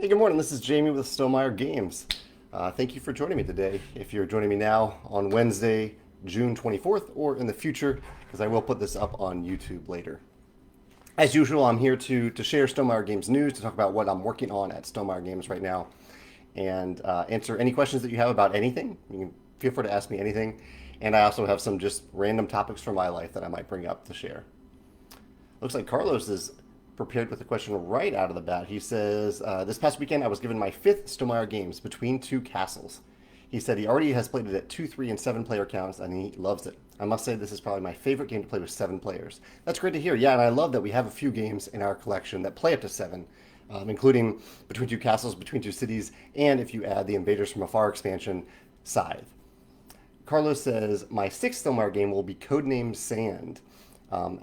Hey, good morning. This is Jamie with Stonemaier Games. Thank you for joining me today. If you're joining me now on Wednesday, June 24th, or in the future, because I will put this up on YouTube later. As usual, I'm here to share Stonemaier Games news, to talk about what I'm working on at Stonemaier Games right now, and answer any questions that you have about anything. You can feel free to ask me anything. And I also have some just random topics from my life that I might bring up to share. Looks like Carlos is prepared with a question right out of the bat. He says, this past weekend I was given my fifth Stonemaier Games Between Two Castles. He said he already has played it at 2, 3, and 7 player counts, and he loves it. I must say this is probably my favorite game to play with 7 players. That's great to hear. Yeah, and I love that we have a few games in our collection that play up to 7, including Between Two Castles, Between Two Cities, and if you add the Invaders from Afar expansion, Scythe. Carlos says, my sixth Stonemaier game will be codenamed Sand.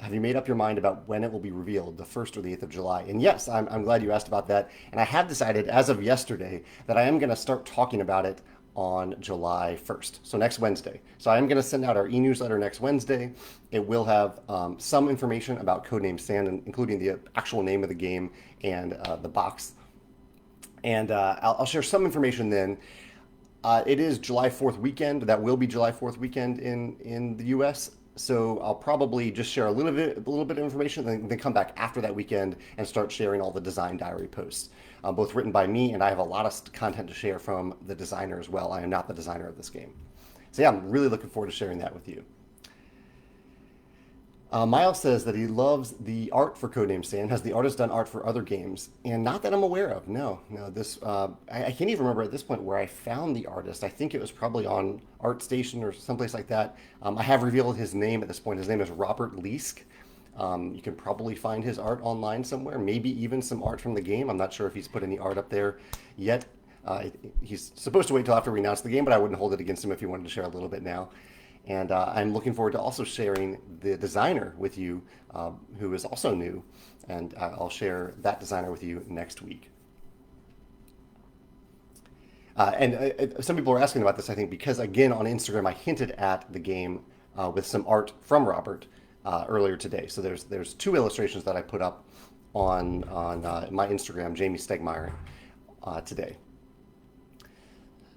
Have you made up your mind about when it will be revealed, the 1st or the 8th of July? And yes, I'm glad you asked about that. And I have decided, as of yesterday, that I am going to start talking about it on July 1st, so next Wednesday. So I am going to send out our e-newsletter next Wednesday. It will have some information about Codename Sand, including the actual name of the game and the box. And I'll share some information then. It is July 4th weekend. That will be July 4th weekend in the U.S., so I'll probably just share a little bit of information, then come back after that weekend and start sharing all the design diary posts, both written by me, and I have a lot of content to share from the designer as well. I am not the designer of this game. So yeah, I'm really looking forward to sharing that with you. Miles says that he loves the art for Codename Sand. Has the artist done art for other games? And not that I'm aware of. No. This I can't even remember at this point where I found the artist. I think it was probably on ArtStation or someplace like that. I have revealed his name at this point. His name is Robert Leask. You can probably find his art online somewhere. Maybe even some art from the game. I'm not sure if he's put any art up there yet. He's supposed to wait till after we announce the game, but I wouldn't hold it against him if he wanted to share a little bit now. And I'm looking forward to also sharing the designer with you, who is also new. And I'll share that designer with you next week. Some people are asking about this, I think, because, again, on Instagram, I hinted at the game with some art from Robert earlier today. So there's 2 illustrations that I put up on my Instagram, Jamie Stegmeyer, today.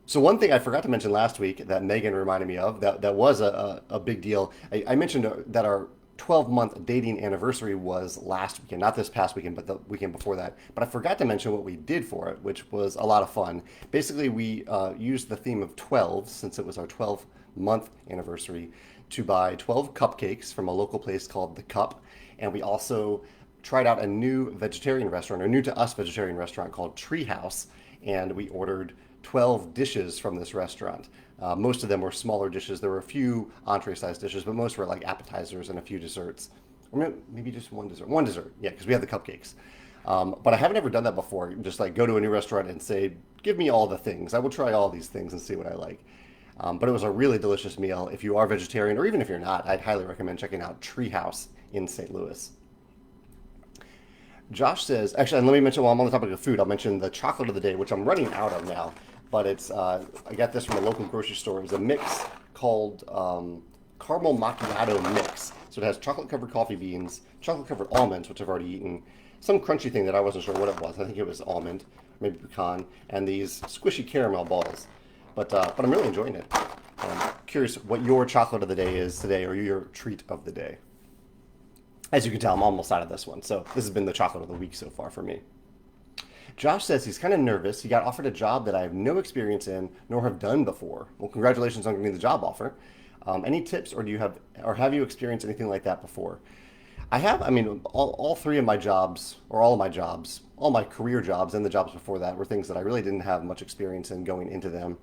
So one thing I forgot to mention last week that Megan reminded me of, that was a big deal. I mentioned that our 12-month dating anniversary was last weekend, not this past weekend, but the weekend before that. But I forgot to mention what we did for it, which was a lot of fun. Basically, we used the theme of 12, since it was our 12-month anniversary, to buy 12 cupcakes from a local place called The Cup. And we also tried out a new vegetarian restaurant, or new to us vegetarian restaurant called Treehouse, and we ordered 12 dishes from this restaurant. Most of them were smaller dishes. There were a few entree-sized dishes, but most were like appetizers and a few desserts. Or maybe just one dessert. One dessert, yeah, because we had the cupcakes. But I haven't ever done that before. Just like go to a new restaurant and say, give me all the things. I will try all these things and see what I like. But it was a really delicious meal. If you are vegetarian, or even if you're not, I'd highly recommend checking out Treehouse in St. Louis. Josh says, actually, and let me mention, while I'm on the topic of food, I'll mention the chocolate of the day, which I'm running out of now. But it's I got this from a local grocery store. It was a mix called Caramel Macchiato Mix. So it has chocolate-covered coffee beans, chocolate-covered almonds, which I've already eaten, some crunchy thing that I wasn't sure what it was. I think it was almond, maybe pecan, and these squishy caramel balls. But I'm really enjoying it. I'm curious what your chocolate of the day is today, or your treat of the day. As you can tell, I'm almost out of this one. So this has been the chocolate of the week so far for me. Josh says he's kind of nervous. He got offered a job that I have no experience in, nor have done before. Well, congratulations on getting the job offer. Any tips, or have you experienced anything like that before? I have. I mean, all 3 of my jobs, or all of my jobs, all my career jobs and the jobs before that were things that I really didn't have much experience in going into them.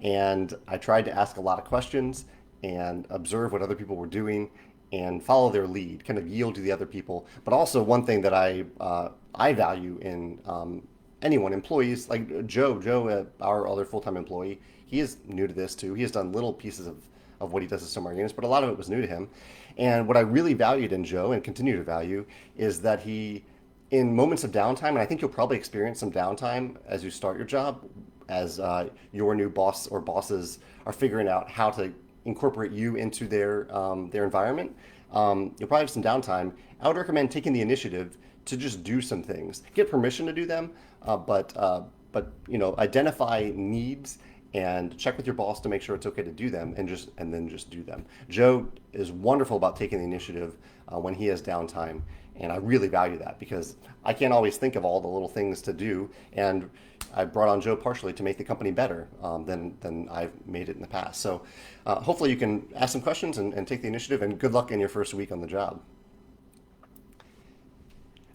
And I tried to ask a lot of questions and observe what other people were doing and follow their lead, kind of yield to the other people. But also one thing that I value in anyone, employees, like Joe, our other full-time employee, he is new to this too. He has done little pieces of what he does at Stonemaier Games, but a lot of it was new to him. And what I really valued in Joe, and continue to value, is that he, in moments of downtime, and I think you'll probably experience some downtime as you start your job, as your new boss or bosses are figuring out how to incorporate you into their environment. You'll probably have some downtime. I would recommend taking the initiative to just do some things. Get permission to do them, but identify needs and check with your boss to make sure it's okay to do them, and then just do them. Joe is wonderful about taking the initiative when he has downtime, and I really value that because I can't always think of all the little things to do, and I brought on Joe partially to make the company better than I've made it in the past. So hopefully you can ask some questions and take the initiative, and good luck in your first week on the job.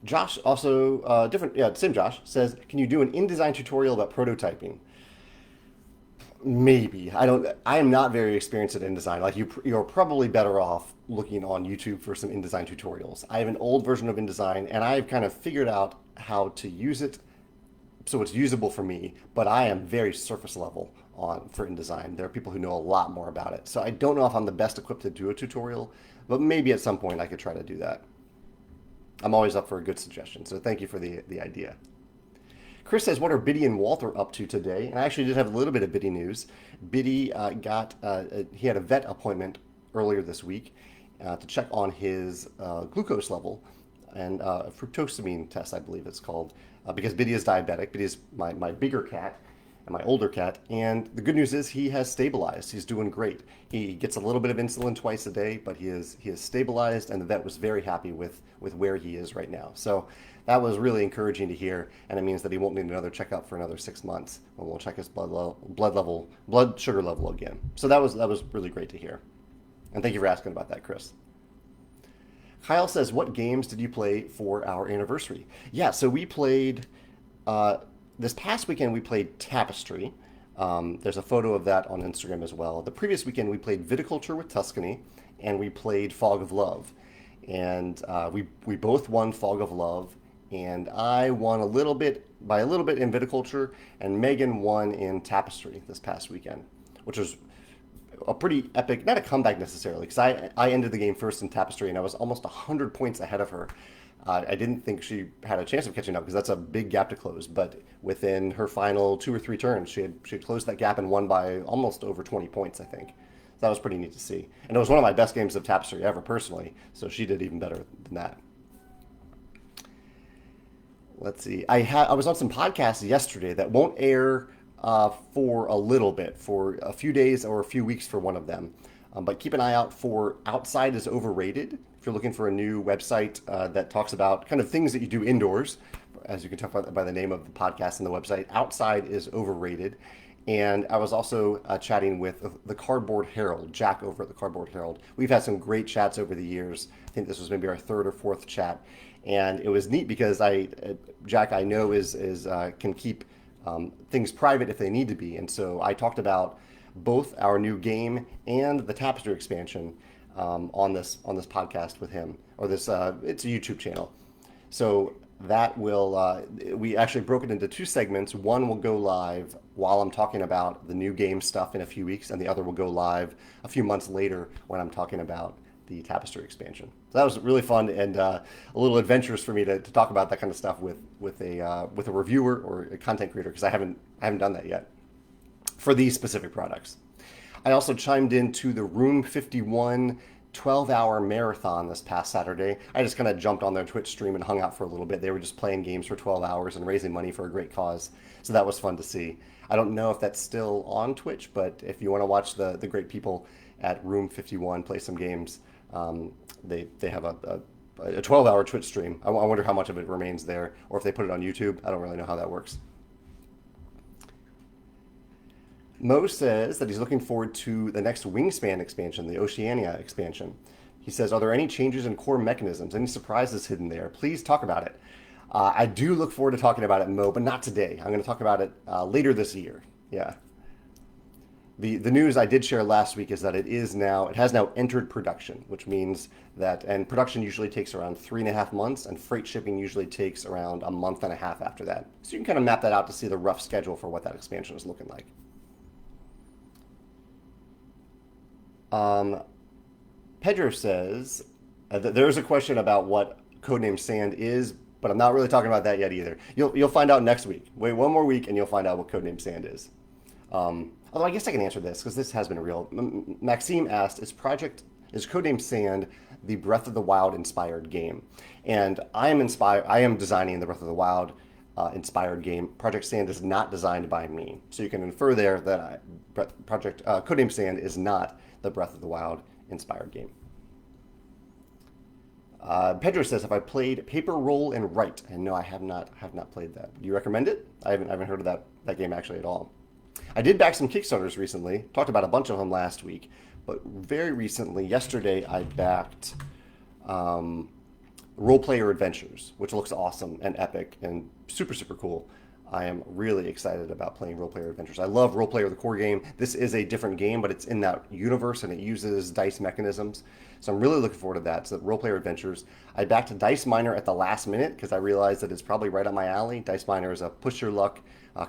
Josh also, same Josh, says, can you do an InDesign tutorial about prototyping? Maybe. I am not very experienced at InDesign. Like you're probably better off looking on YouTube for some InDesign tutorials. I have an old version of InDesign, and I've kind of figured out how to use it so it's usable for me, but I am very surface level for InDesign. There are people who know a lot more about it. So I don't know if I'm the best equipped to do a tutorial, but maybe at some point I could try to do that. I'm always up for a good suggestion, so thank you for the idea. Chris says, what are Biddy and Walter up to today? And I actually did have a little bit of Biddy news. Biddy he had a vet appointment earlier this week to check on his glucose level and a fructosamine test, I believe it's called, because Biddy is diabetic. Biddy is my bigger cat and my older cat. And the good news is he has stabilized. He's doing great. He gets a little bit of insulin twice a day, but he is stabilized, and the vet was very happy with where he is right now. So that was really encouraging to hear, and it means that he won't need another checkup for another 6 months when we'll check his blood sugar level again. So that was really great to hear. And thank you for asking about that, Chris. Kyle says, what games did you play for our anniversary? Yeah, so we played, this past weekend we played Tapestry. There's a photo of that on Instagram as well. The previous weekend we played Viticulture with Tuscany, and we played Fog of Love. And we both won Fog of Love, and I won by a little bit in Viticulture, and Megan won in Tapestry this past weekend, which was a pretty epic, not a comeback necessarily, because I ended the game first in Tapestry, and I was almost 100 points ahead of her. I didn't think she had a chance of catching up because that's a big gap to close, but within her final 2 or 3 turns, she had closed that gap and won by almost over 20 points, I think. So that was pretty neat to see. And it was one of my best games of Tapestry ever, personally, so she did even better than that. Let's see. I was on some podcasts yesterday that won't air for a little bit, for a few days or a few weeks for one of them. But keep an eye out for Outside is Overrated. If you're looking for a new website that talks about kind of things that you do indoors, as you can tell by the name of the podcast and the website, Outside is Overrated. And I was also chatting with the Cardboard Herald, Jack over at the Cardboard Herald. We've had some great chats over the years. I think this was maybe our 3rd or 4th chat. And it was neat because Jack, I know, can keep things private if they need to be. And so I talked about both our new game and the Tapestry expansion on this podcast with him, or this it's a YouTube channel. So that will we actually broke it into 2 segments. One will go live while I'm talking about the new game stuff in a few weeks, and the other will go live a few months later when I'm talking about the Tapestry expansion. So that was really fun and a little adventurous for me to talk about that kind of stuff with a reviewer or a content creator, because I haven't done that yet for these specific products. I also chimed into the Room 51 12-hour marathon this past Saturday. I just kind of jumped on their Twitch stream and hung out for a little bit. They were just playing games for 12 hours and raising money for a great cause. So that was fun to see. I don't know if that's still on Twitch, but if you want to watch the great people at Room 51 play some games, they have a 12-hour Twitch stream. I wonder how much of it remains there, or if they put it on YouTube. I don't really know how that works. Mo says that he's looking forward to the next Wingspan expansion, the Oceania expansion. He says, are there any changes in core mechanisms? Any surprises hidden there? Please talk about it. I do look forward to talking about it, Mo, but not today. I'm going to talk about it later this year. Yeah. The news I did share last week is that it has now entered production, which means that, and production usually takes around 3.5 months, and freight shipping usually takes around a month and a half after that. So you can kind of map that out to see the rough schedule for what that expansion is looking like. Pedro says that there's a question about what Codename Sand is, but I'm not really talking about that yet either. You'll find out next week. Wait 1 more week and you'll find out what Codename Sand is. Although I guess I can answer this because this has been real. Maxime asked, is Codename Sand the Breath of the Wild inspired game. And I am designing the Breath of the Wild inspired game. Project Sand is not designed by me. So you can infer there that Codename Sand is not the Breath of the Wild inspired game. Pedro says, "Have I played Paper Roll and Write?" And no, I have not played that. Do you recommend it? I haven't heard of that game actually at all. I did back some Kickstarters recently. Talked about a bunch of them last week, but very recently, yesterday, I backed Role Player Adventures, which looks awesome and epic and super, super cool. I am really excited about playing Role Player Adventures. I love Role Player, the core game. This is a different game, but it's in that universe and it uses dice mechanisms. So I'm really looking forward to that. So Role Player Adventures. I backed Dice Miner at the last minute because I realized that it's probably right up my alley. Dice Miner is a push your luck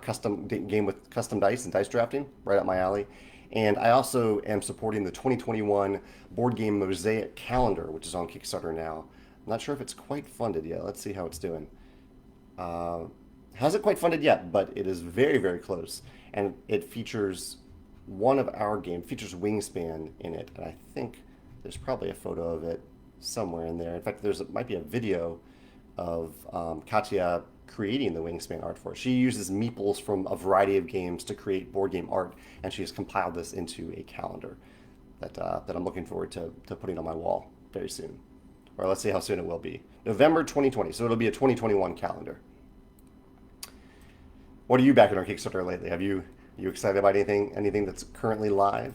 custom game with custom dice and dice drafting, right up my alley. And I also am supporting the 2021 board game Mosaic calendar, which is on Kickstarter now. I'm not sure if it's quite funded yet. Let's see how it's doing. Hasn't quite funded yet, but it is very, very close. And it features one of our game, features Wingspan in it. And I think there's probably a photo of it somewhere in there. In fact, might be a video of Katya creating the Wingspan art for it. She uses meeples from a variety of games to create board game art, and she has compiled this into a calendar that I'm looking forward to putting on my wall very soon. Or let's see how soon it will be. November 2020, so it'll be a 2021 calendar. What are you backing on Kickstarter lately? Are you excited about anything that's currently live?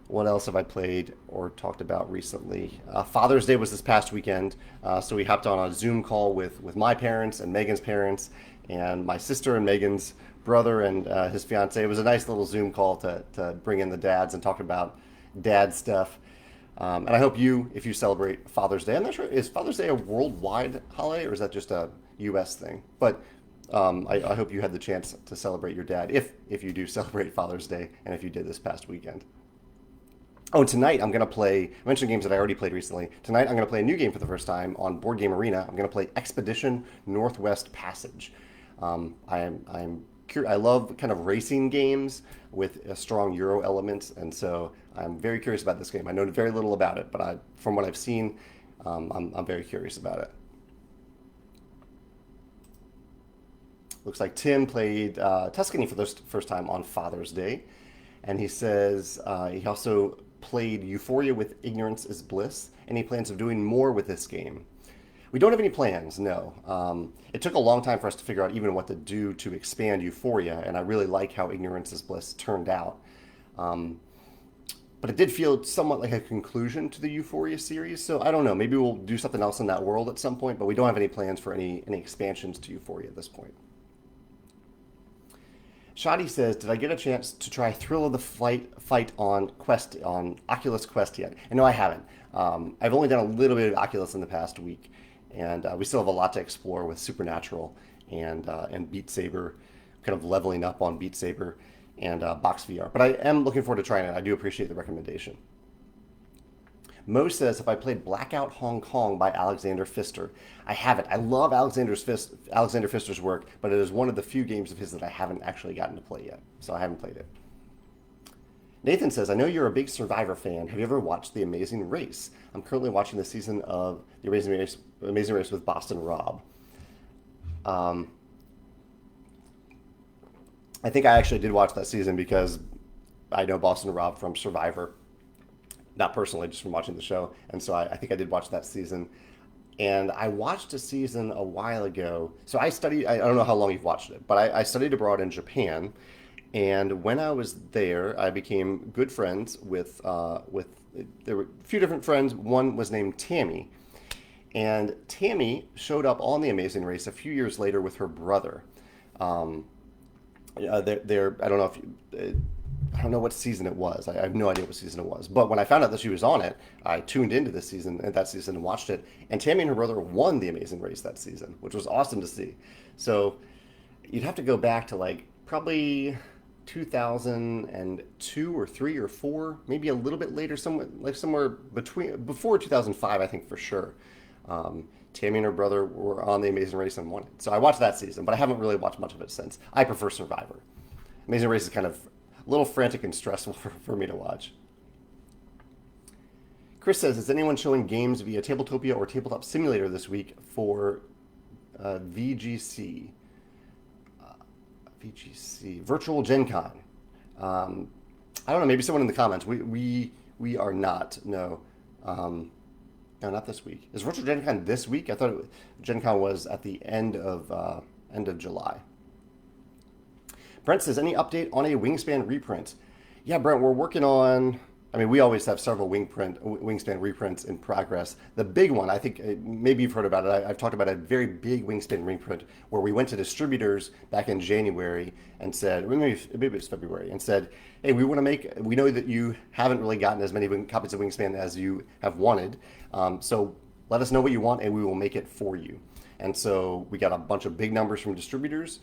What else have I played or talked about recently? Father's Day was this past weekend, so we hopped on a Zoom call with my parents and Megan's parents and my sister and Megan's brother and his fiance. It was a nice little Zoom call to bring in the dads and talk about dad stuff. And I hope if you celebrate Father's Day, I'm not sure, is Father's Day a worldwide holiday or is that just a U.S. thing? But I hope you had the chance to celebrate your dad, if you do celebrate Father's Day, and if you did this past weekend. Oh, tonight I'm going to play, I mentioned games that I already played recently. Tonight I'm going to play a new game for the first time on Board Game Arena. I'm going to play Expedition Northwest Passage. I love kind of racing games with a strong Euro element, and so I'm very curious about this game. I know very little about it, but from what I've seen, I'm very curious about it. Looks like Tim played Tuscany for the first time on Father's Day, and he says he also played Euphoria with Ignorance is Bliss, and he plans on doing more with this game. We don't have any plans, no. It took a long time for us to figure out even what to do to expand Euphoria, and I really like how Ignorance is Bliss turned out. But it did feel somewhat like a conclusion to the Euphoria series, so I don't know. Maybe we'll do something else in that world at some point, but we don't have any plans for any expansions to Euphoria at this point. Shadi says, "Did I get a chance to try Thrill of the Fight on Oculus Quest yet?" And no, I haven't. I've only done a little bit of Oculus in the past week, and we still have a lot to explore with Supernatural and Beat Saber, kind of leveling up on Beat Saber and Box VR. But I am looking forward to trying it. I do appreciate the recommendation. Mo says, "Have I played Blackout Hong Kong by Alexander Pfister?" I haven't. I love Alexander Pfister's work, but it is one of the few games of his that I haven't actually gotten to play yet, so I haven't played it. Nathan says, "I know you're a big Survivor fan. Have you ever watched The Amazing Race? I'm currently watching the season of The Amazing Race with Boston Rob." I think I actually did watch that season because I know Boston Rob from Survivor. Not personally, just from watching the show. And so I think I did watch that season. And I watched a season a while ago. So I don't know how long you've watched it, but I studied abroad in Japan. And when I was there, I became good friends with there were a few different friends. One was named Tammy. And Tammy showed up on The Amazing Race a few years later with her brother. I don't know what season it was. I have no idea what season it was. But when I found out that she was on it, I tuned into that season and watched it. And Tammy and her brother won The Amazing Race that season, which was awesome to see. So you'd have to go back to probably 2002 or 3 or 4, maybe a little bit later, somewhere before 2005, I think for sure. Tammy and her brother were on The Amazing Race and won it. So I watched that season, but I haven't really watched much of it since. I prefer Survivor. Amazing Race is kind of a little frantic and stressful for me to watch. Chris says, is anyone showing games via Tabletopia or Tabletop Simulator this week for VGC? VGC, Virtual Gen Con. I don't know, maybe someone in the comments. We are not, no. No, not this week. Is Virtual Gen Con this week? I thought Gen Con was at the end of July. Brent says, any update on a Wingspan reprint? Yeah, Brent, we're working on, I mean, we always have several Wingspan reprints in progress. The big one, I think, maybe you've heard about it. I've talked about a very big Wingspan reprint where we went to distributors back in January and said, maybe it was February, and said, hey, we know that you haven't really gotten as many copies of Wingspan as you have wanted. So let us know what you want and we will make it for you. And so we got a bunch of big numbers from distributors.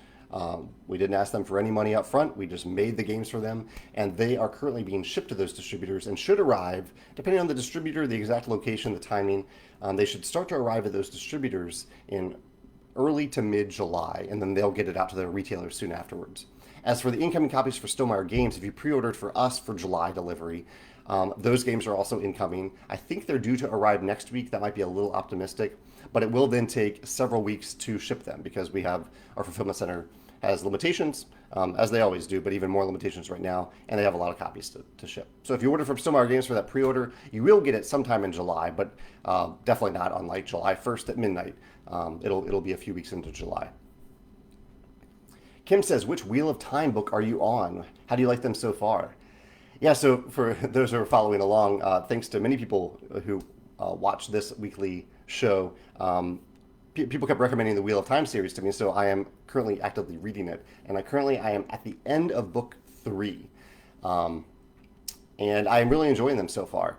We didn't ask them for any money up front. We just made the games for them, and they are currently being shipped to those distributors and should arrive, depending on the distributor, the exact location, the timing. They should start to arrive at those distributors in early to mid-July, and then they'll get it out to their retailers soon afterwards. As for the incoming copies for Stonemaier Games, if you pre-ordered for us for July delivery, those games are also incoming. I think they're due to arrive next week. That might be a little optimistic, but it will then take several weeks to ship them because we have our fulfillment center has limitations, as they always do, but even more limitations right now, and they have a lot of copies to ship. So if you order from Stonemaier Games for that pre-order, you will get it sometime in July, but definitely not on like July 1st at midnight. It'll be a few weeks into July. Kim says, which Wheel of Time book are you on? How do you like them so far? Yeah, so for those who are following along, thanks to many people who watch this weekly show, people kept recommending the Wheel of Time series to me, so I am currently actively reading it. And I am at the end of book 3. And I am really enjoying them so far.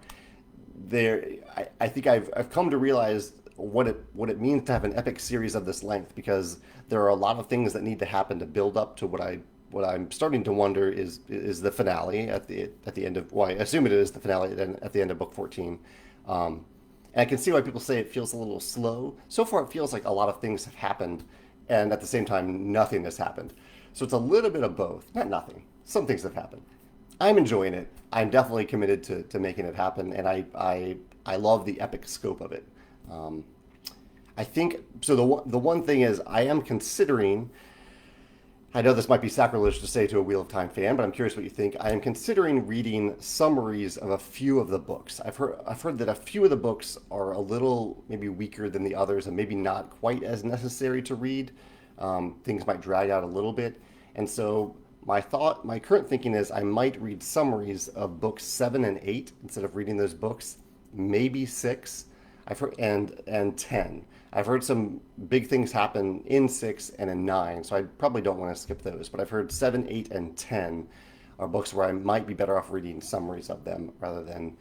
I think I've come to realize what it means to have an epic series of this length, because there are a lot of things that need to happen to build up to what I'm starting to wonder is the finale at the end of, well, I assume it is the finale at the end of book 14. And I can see why people say it feels a little slow. So far, it feels like a lot of things have happened, and at the same time, nothing has happened. So it's a little bit of both. Not nothing. Some things have happened. I'm enjoying it. I'm definitely committed to making it happen, and I love the epic scope of it. I think, so the one thing is I am considering, I know this might be sacrilege to say to a Wheel of Time fan, but I'm curious what you think. I am considering reading summaries of a few of the books. I've heard that a few of the books are a little maybe weaker than the others and maybe not quite as necessary to read. Things might drag out a little bit. And so my current thinking is I might read summaries of books 7 and 8 instead of reading those books, maybe 6. I've heard, and 10. I've heard some big things happen in 6 and in 9, so I probably don't want to skip those. But I've heard 7, 8, and 10 are books where I might be better off reading summaries of them rather than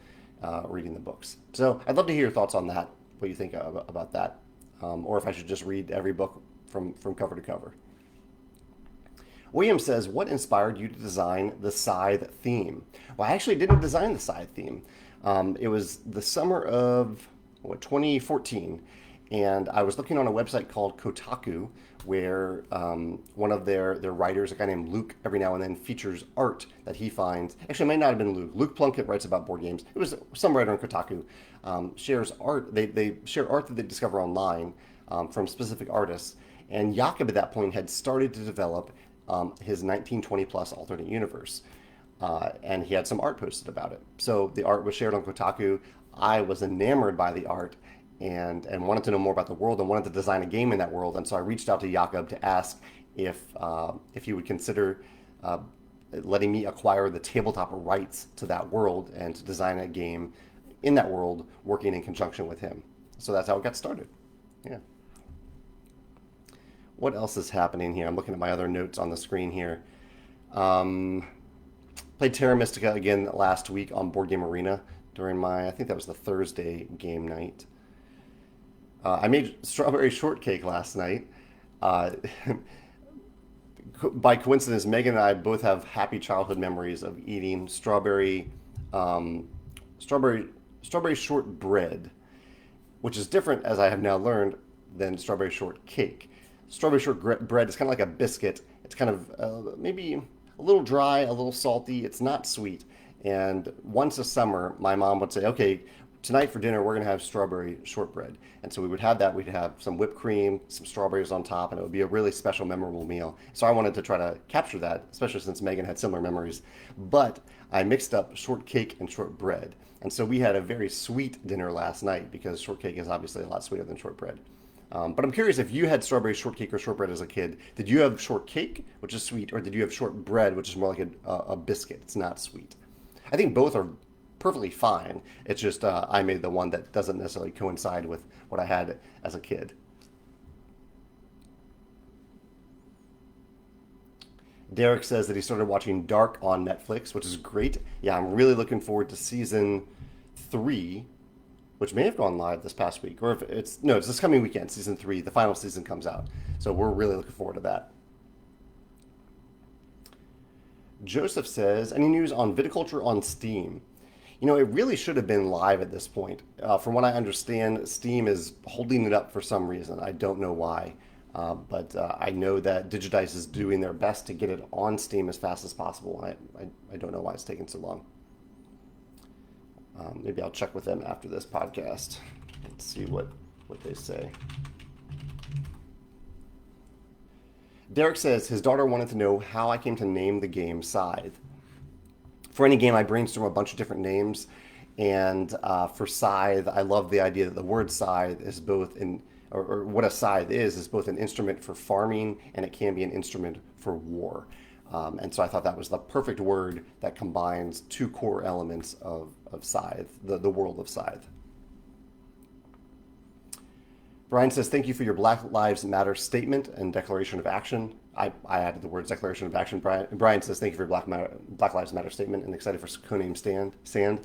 reading the books. So I'd love to hear your thoughts on that, what you think about that, or if I should just read every book from cover to cover. William says, what inspired you to design the Scythe theme? Well, I actually didn't design the Scythe theme. It was the summer of 2014. And I was looking on a website called Kotaku, where one of their writers, a guy named Luke, every now and then features art that he finds. Actually, it might not have been Luke. Luke Plunkett writes about board games. It was some writer on Kotaku. Shares art. They share art that they discover online from specific artists. And Jakob at that point had started to develop his 1920 plus alternate universe. And he had some art posted about it. So the art was shared on Kotaku. I was enamored by the art and wanted to know more about the world and wanted to design a game in that world. And so I reached out to Jakob to ask if he would consider letting me acquire the tabletop rights to that world and to design a game in that world working in conjunction with him. So that's how it got started. Yeah. What else is happening here? I'm looking at my other notes on the screen here. Played Terra Mystica again last week on Board Game Arena during I think that was the Thursday game night. I made strawberry shortcake last night. By coincidence, Megan and I both have happy childhood memories of eating strawberry shortbread, which is different, as I have now learned, than strawberry shortcake. Strawberry shortbread is kind of like a biscuit. It's kind of maybe a little dry, a little salty. It's not sweet. And once a summer, my mom would say, okay, tonight for dinner we're going to have strawberry shortbread. And so we would have that. We'd have some whipped cream, some strawberries on top, and it would be a really special, memorable meal. So I wanted to try to capture that, especially since Megan had similar memories. But I mixed up shortcake and shortbread. And so we had a very sweet dinner last night because shortcake is obviously a lot sweeter than shortbread. But I'm curious if you had strawberry shortcake or shortbread as a kid. Did you have shortcake, which is sweet, or did you have shortbread, which is more like a biscuit? It's not sweet. I think both are perfectly fine. It's just I made the one that doesn't necessarily coincide with what I had as a kid. Derek says that he started watching Dark on Netflix, which is great. Yeah, I'm really looking forward to season 3, which may have gone live this past week, or if it's no, it's this coming weekend. Season 3, the final season comes out, so we're really looking forward to that. Joseph says, any news on viticulture on Steam? It really should have been live at this point. From what I understand, Steam is holding it up for some reason. I don't know why. But I know that Digidice is doing their best to get it on Steam as fast as possible. I don't know why it's taking so long. Maybe I'll check with them after this podcast and see what they say. Derek says his daughter wanted to know how I came to name the game Scythe. For any game, I brainstorm a bunch of different names. And for Scythe, I love the idea that the word scythe is both or what a scythe is both an instrument for farming and it can be an instrument for war. And so I thought that was the perfect word that combines two core elements of Scythe, the world of Scythe. Brian says, thank you for your Black Lives Matter statement and declaration of action. I added the words declaration of action. Brian says, thank you for your Black Lives Matter statement and excited for Codename Sand.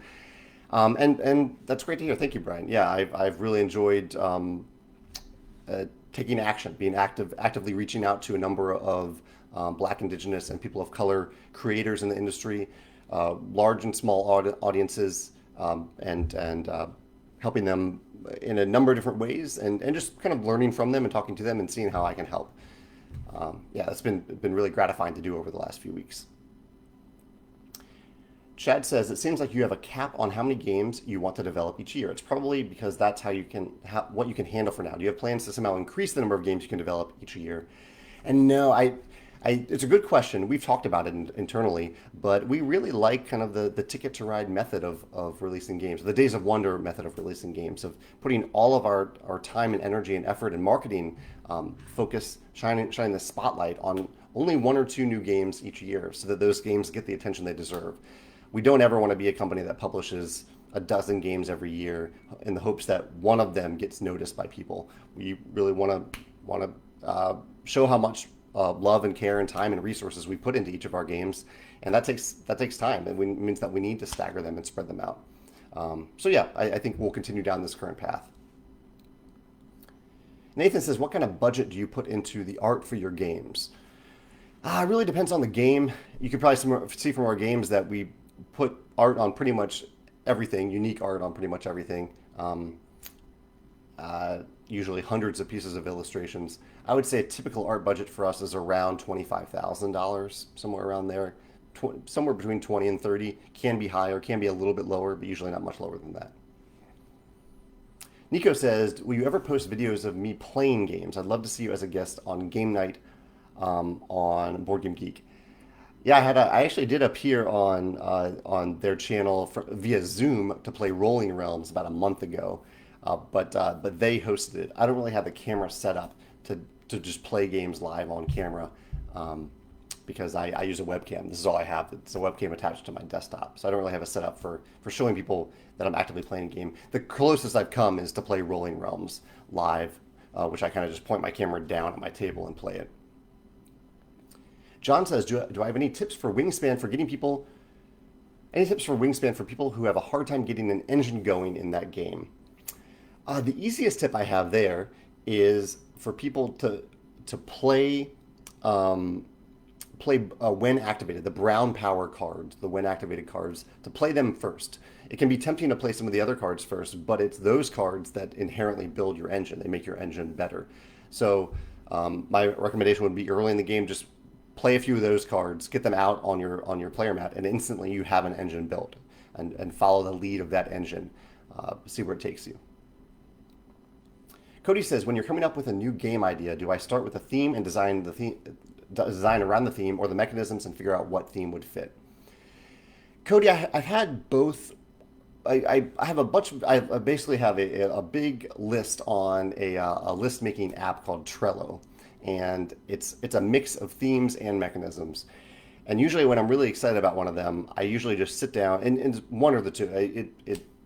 And that's great to hear. Thank you, Brian. Yeah, I've really enjoyed taking action, being actively reaching out to a number of Black, Indigenous, and people of color creators in the industry, large and small audiences, and helping them in a number of different ways, and just kind of learning from them and talking to them and seeing how I can help. Yeah, that's been really gratifying to do over the last few weeks. Chad says, it seems like you have a cap on how many games you want to develop each year. It's probably because that's how you can what you can handle for now. Do you have plans to somehow increase the number of games you can develop each year? And no, it's a good question. We've talked about it internally, but we really like kind of the ticket to ride method of releasing games, the Days of Wonder method of releasing games, of putting all of our time and energy and effort and marketing focus, shining the spotlight on only 1 or 2 new games each year so that those games get the attention they deserve. We don't ever want to be a company that publishes a dozen games every year in the hopes that one of them gets noticed by people. We really want to show how much love and care and time and resources we put into each of our games, and that takes time. It means that we need to stagger them and spread them out. So yeah, I think we'll continue down this current path. Nathan says, what kind of budget do you put into the art for your games? It really depends on the game. You could probably see from our games that we put art on pretty much everything, unique art on pretty much everything. Usually hundreds of pieces of illustrations. I would say a typical art budget for us is around $25,000, somewhere around there. Somewhere between 20 and 30. Can be higher, can be a little bit lower, but usually not much lower than that. Nico says, will you ever post videos of me playing games? I'd love to see you as a guest on game night on Board Game Geek. Yeah, I actually did appear on their channel via Zoom to play Rolling Realms about a month ago, but they hosted it. I don't really have the camera set up to just play games live on camera because I use a webcam. This is all I have. It's a webcam attached to my desktop, so I don't really have a setup for showing people that I'm actively playing a game. The closest I've come is to play Rolling Realms live, which I kind of just point my camera down at my table and play it. John says, do I have any tips for Wingspan for getting people? Any tips for Wingspan for people who have a hard time getting an engine going in that game? The easiest tip I have there is for people to play when activated, the brown power cards, the when activated cards, to play them first. It can be tempting to play some of the other cards first, but it's those cards that inherently build your engine. They make your engine better. So my recommendation would be early in the game, just play a few of those cards, get them out on your player mat, and instantly you have an engine built, and follow the lead of that engine. see where it takes you. Cody says, when you're coming up with a new game idea, do I start with a theme and design around the theme, or the mechanisms and figure out what theme would fit? Cody, I've had both. I have a bunch of, I basically have a big list on a list making app called Trello, and it's a mix of themes and mechanisms. And usually when I'm really excited about one of them, I usually just sit down and one or the two.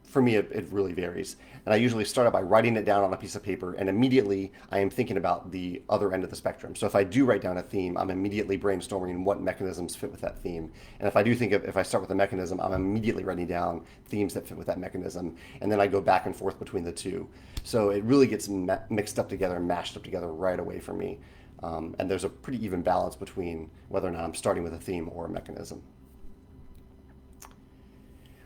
For me, it really varies. And I usually start out by writing it down on a piece of paper, and immediately I am thinking about the other end of the spectrum. So if I do write down a theme, I'm immediately brainstorming what mechanisms fit with that theme. And if I start with a mechanism, I'm immediately writing down themes that fit with that mechanism. And then I go back and forth between the two. So it really gets mixed up together and mashed up together right away for me. And there's a pretty even balance between whether or not I'm starting with a theme or a mechanism.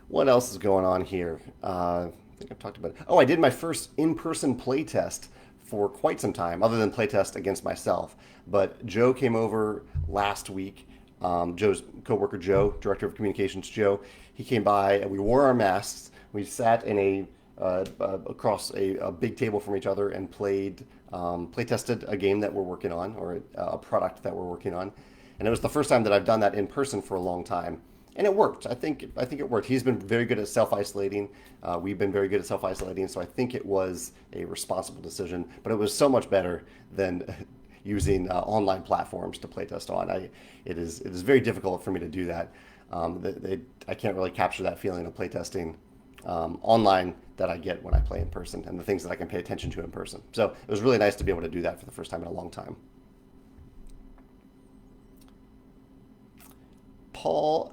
What else is going on here? I think I've talked about it. Oh, I did my first in-person playtest for quite some time, other than playtest against myself. But Joe came over last week. Joe's coworker, Joe, Director of Communications, Joe. He came by and we wore our masks. We sat in across a big table from each other and playtested a game that we're working on, or a product that we're working on. And it was the first time that I've done that in person for a long time. And it worked. I think it worked. He's been very good at self-isolating. We've been very good at self-isolating. So I think it was a responsible decision. But it was so much better than using online platforms to playtest on. It is very difficult for me to do that. I can't really capture that feeling of playtesting online that I get when I play in person, and the things that I can pay attention to in person. So it was really nice to be able to do that for the first time in a long time. Paul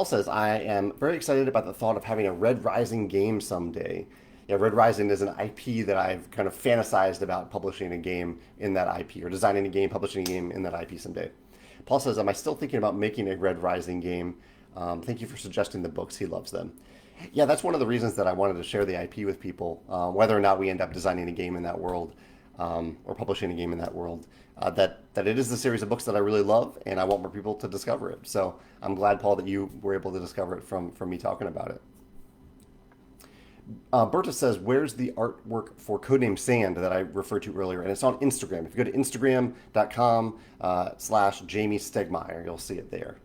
says, I am very excited about the thought of having a Red Rising game someday. Yeah, Red Rising is an IP that I've kind of fantasized about publishing a game in that IP, or designing a game, publishing a game in that IP someday. Paul says, am I still thinking about making a Red Rising game? Thank you for suggesting the books. He loves them. Yeah, that's one of the reasons that I wanted to share the IP with people, whether or not we end up designing a game in that world, or publishing a game in that world. That it is a series of books that I really love, and I want more people to discover it. So I'm glad, Paul, that you were able to discover it from me talking about it. Berta says, where's the artwork for Codename Sand that I referred to earlier? And it's on Instagram. If you go to instagram.com/Jamie Stegmaier, you'll see it there.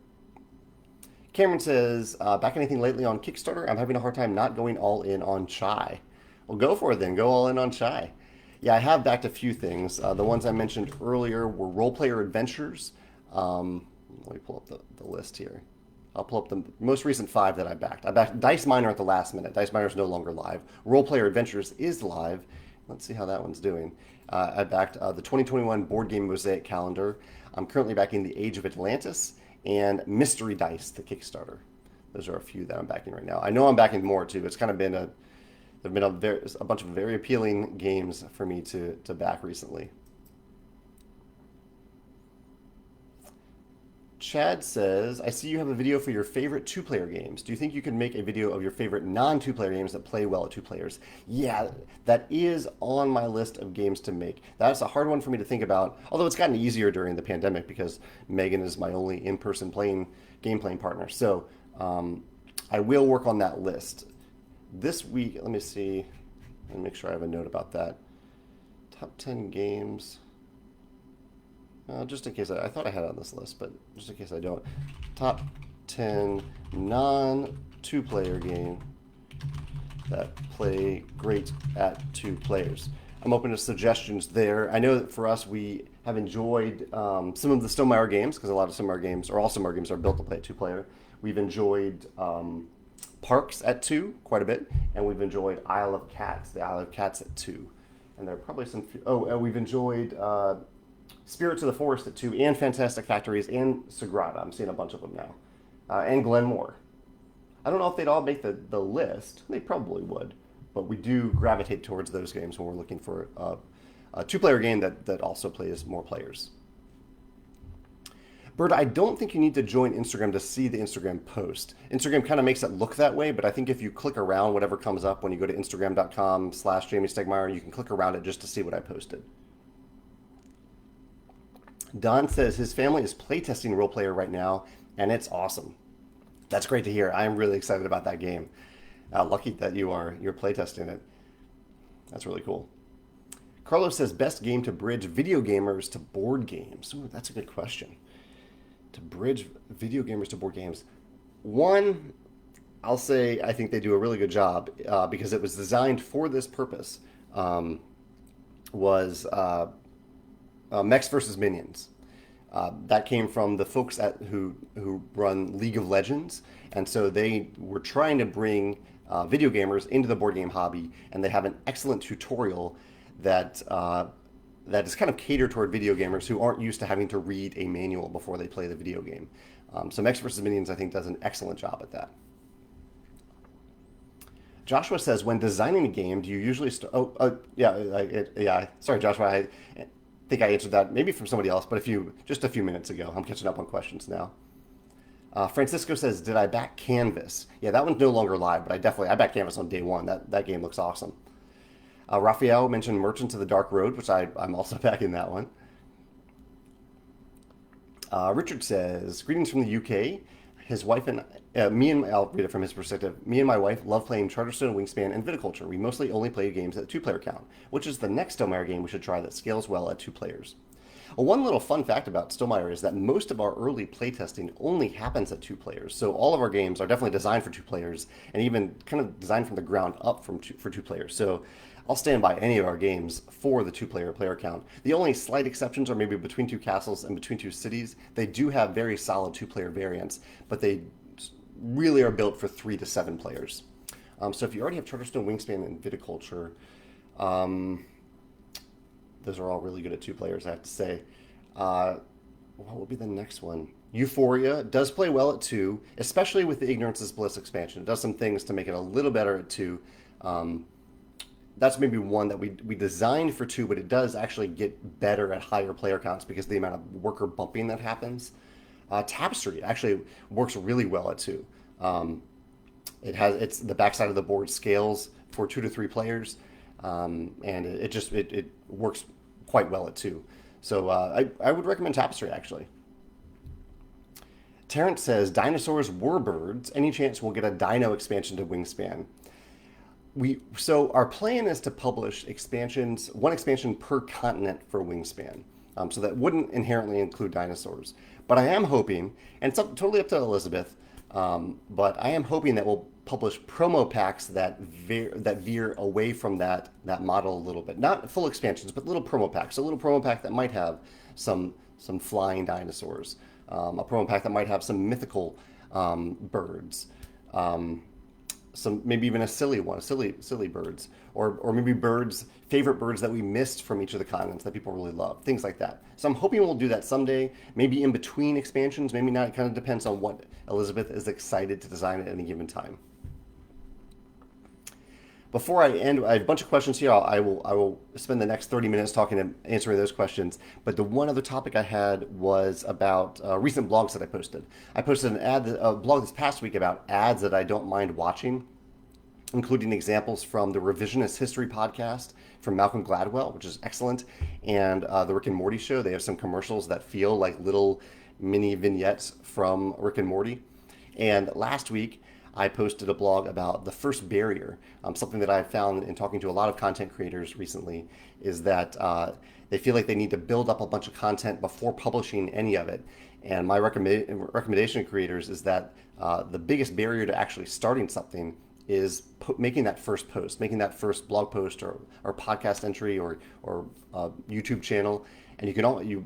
Cameron says, back anything lately on Kickstarter? I'm having a hard time not going all in on Chai. Well, go for it then. Go all in on Chai. Yeah, I have backed a few things. The ones I mentioned earlier were Role Player Adventures. Let me pull up the list here. I'll pull up the most recent 5 that I backed. I backed Dice Miner at the last minute. Dice Miner is no longer live. Role Player Adventures is live. Let's see how that one's doing. I backed the 2021 Board Game Mosaic Calendar. I'm currently backing The Age of Atlantis and Mystery Dice, the Kickstarter. Those are a few that I'm backing right now. I know I'm backing more too. It's kind of been there have been a bunch of very appealing games for me to back recently. Chad says, I see you have a video for your favorite 2-player games. Do you think you could make a video of your favorite non-2-player games that play well at 2 players? Yeah, that is on my list of games to make. That's a hard one for me to think about, although it's gotten easier during the pandemic because Megan is my only in-person game playing partner. So I will work on that list. This week, let me see. Let me make sure I have a note about that. Top 10 games. Just in case, I thought I had it on this list, but just in case I don't. Top 10 non-2-player game that play great at 2 players. I'm open to suggestions there. I know that for us, we have enjoyed some of the Stonemaier games, because a lot of Stonemaier games, or all Stonemaier games, are built to play at 2-player. We've enjoyed Parks at 2 quite a bit, and we've enjoyed Isle of Cats, the Isle of Cats at 2. And there are probably some, we've enjoyed Spirits of the Forest at 2, and Fantastic Factories, and Sagrada. I'm seeing a bunch of them now. And Glenmore. I don't know if they'd all make the list. They probably would. But we do gravitate towards those games when we're looking for a 2-player game that also plays more players. Bert, I don't think you need to join Instagram to see the Instagram post. Instagram kind of makes it look that way, but I think if you click around whatever comes up when you go to instagram.com/Jamie Stegmaier, you can click around it just to see what I posted. Don says his family is playtesting Role Player right now, and it's awesome. That's great to hear. I am really excited about that game. Lucky that you're playtesting it. That's really cool. Carlos says best game to bridge video gamers to board games. Ooh, that's a good question. To bridge video gamers to board games. One, I'll say I think they do a really good job because it was designed for this purpose. Was Mechs versus Minions. That came from the folks who run League of Legends, and so they were trying to bring video gamers into the board game hobby, and they have an excellent tutorial that that is kind of catered toward video gamers who aren't used to having to read a manual before they play the video game. So Mechs vs. Minions, I think, does an excellent job at that. Joshua says, when designing a game, do you usually yeah. Sorry, Joshua. I think I answered that maybe from somebody else, but just a few minutes ago. I'm catching up on questions now. Francisco says, did I back Canvas? Yeah, that one's no longer live, but I backed Canvas on day one. That game looks awesome. Raphael mentioned Merchants of the Dark Road, which I'm also backing that one. Richard says, greetings from the UK. His wife and I'll read it from his perspective. Me and my wife love playing Charterstone, Wingspan, and Viticulture. We mostly only play games at 2-player count, which is the next Stonemaier game we should try that scales well at 2 players. Well, one little fun fact about Stonemaier is that most of our early playtesting only happens at 2 players. So all of our games are definitely designed for 2 players, and even kind of designed from the ground up for 2 players. So I'll stand by any of our games for the 2-player player count. The only slight exceptions are maybe Between Two Castles and Between Two Cities. They do have very solid 2-player variants, but they really are built for 3 to 7 players. So if you already have Charterstone, Wingspan, and Viticulture, those are all really good at 2 players, I have to say. What will be the next one? Euphoria does play well at 2, especially with the Ignorance is Bliss expansion. It does some things to make it a little better at 2. That's maybe one that we designed for 2, but it does actually get better at higher player counts because of the amount of worker bumping that happens. Tapestry actually works really well at 2. It's the backside of the board scales for 2 to 3 players, and it works quite well at 2. So I would recommend Tapestry actually. Terrence says, dinosaurs were birds. Any chance we'll get a dino expansion to Wingspan? So our plan is to publish one expansion per continent for Wingspan. So that wouldn't inherently include dinosaurs. But I am hoping, and it's totally up to Elizabeth, but I am hoping that we'll publish promo packs that veer away from that model a little bit. Not full expansions, but little promo packs. A little promo pack that might have some flying dinosaurs. A promo pack that might have some mythical birds. Some maybe even a silly one, silly birds, or maybe favorite birds that we missed from each of the continents that people really love, things like that. So I'm hoping we'll do that someday, maybe in between expansions, maybe not. It kind of depends on what Elizabeth is excited to design at any given time. Before I end, I have a bunch of questions here. I will spend the next 30 minutes answering those questions. But the one other topic I had was about recent blogs that I posted. I posted a blog this past week about ads that I don't mind watching, including examples from the Revisionist History podcast from Malcolm Gladwell, which is excellent, and the Rick and Morty show. They have some commercials that feel like little mini vignettes from Rick and Morty. And last week, I posted a blog about the first barrier. Something that I've found in talking to a lot of content creators recently is that they feel like they need to build up a bunch of content before publishing any of it. And my recommendation to creators is that the biggest barrier to actually starting something is making that first post, making that first blog post or podcast entry or YouTube channel. And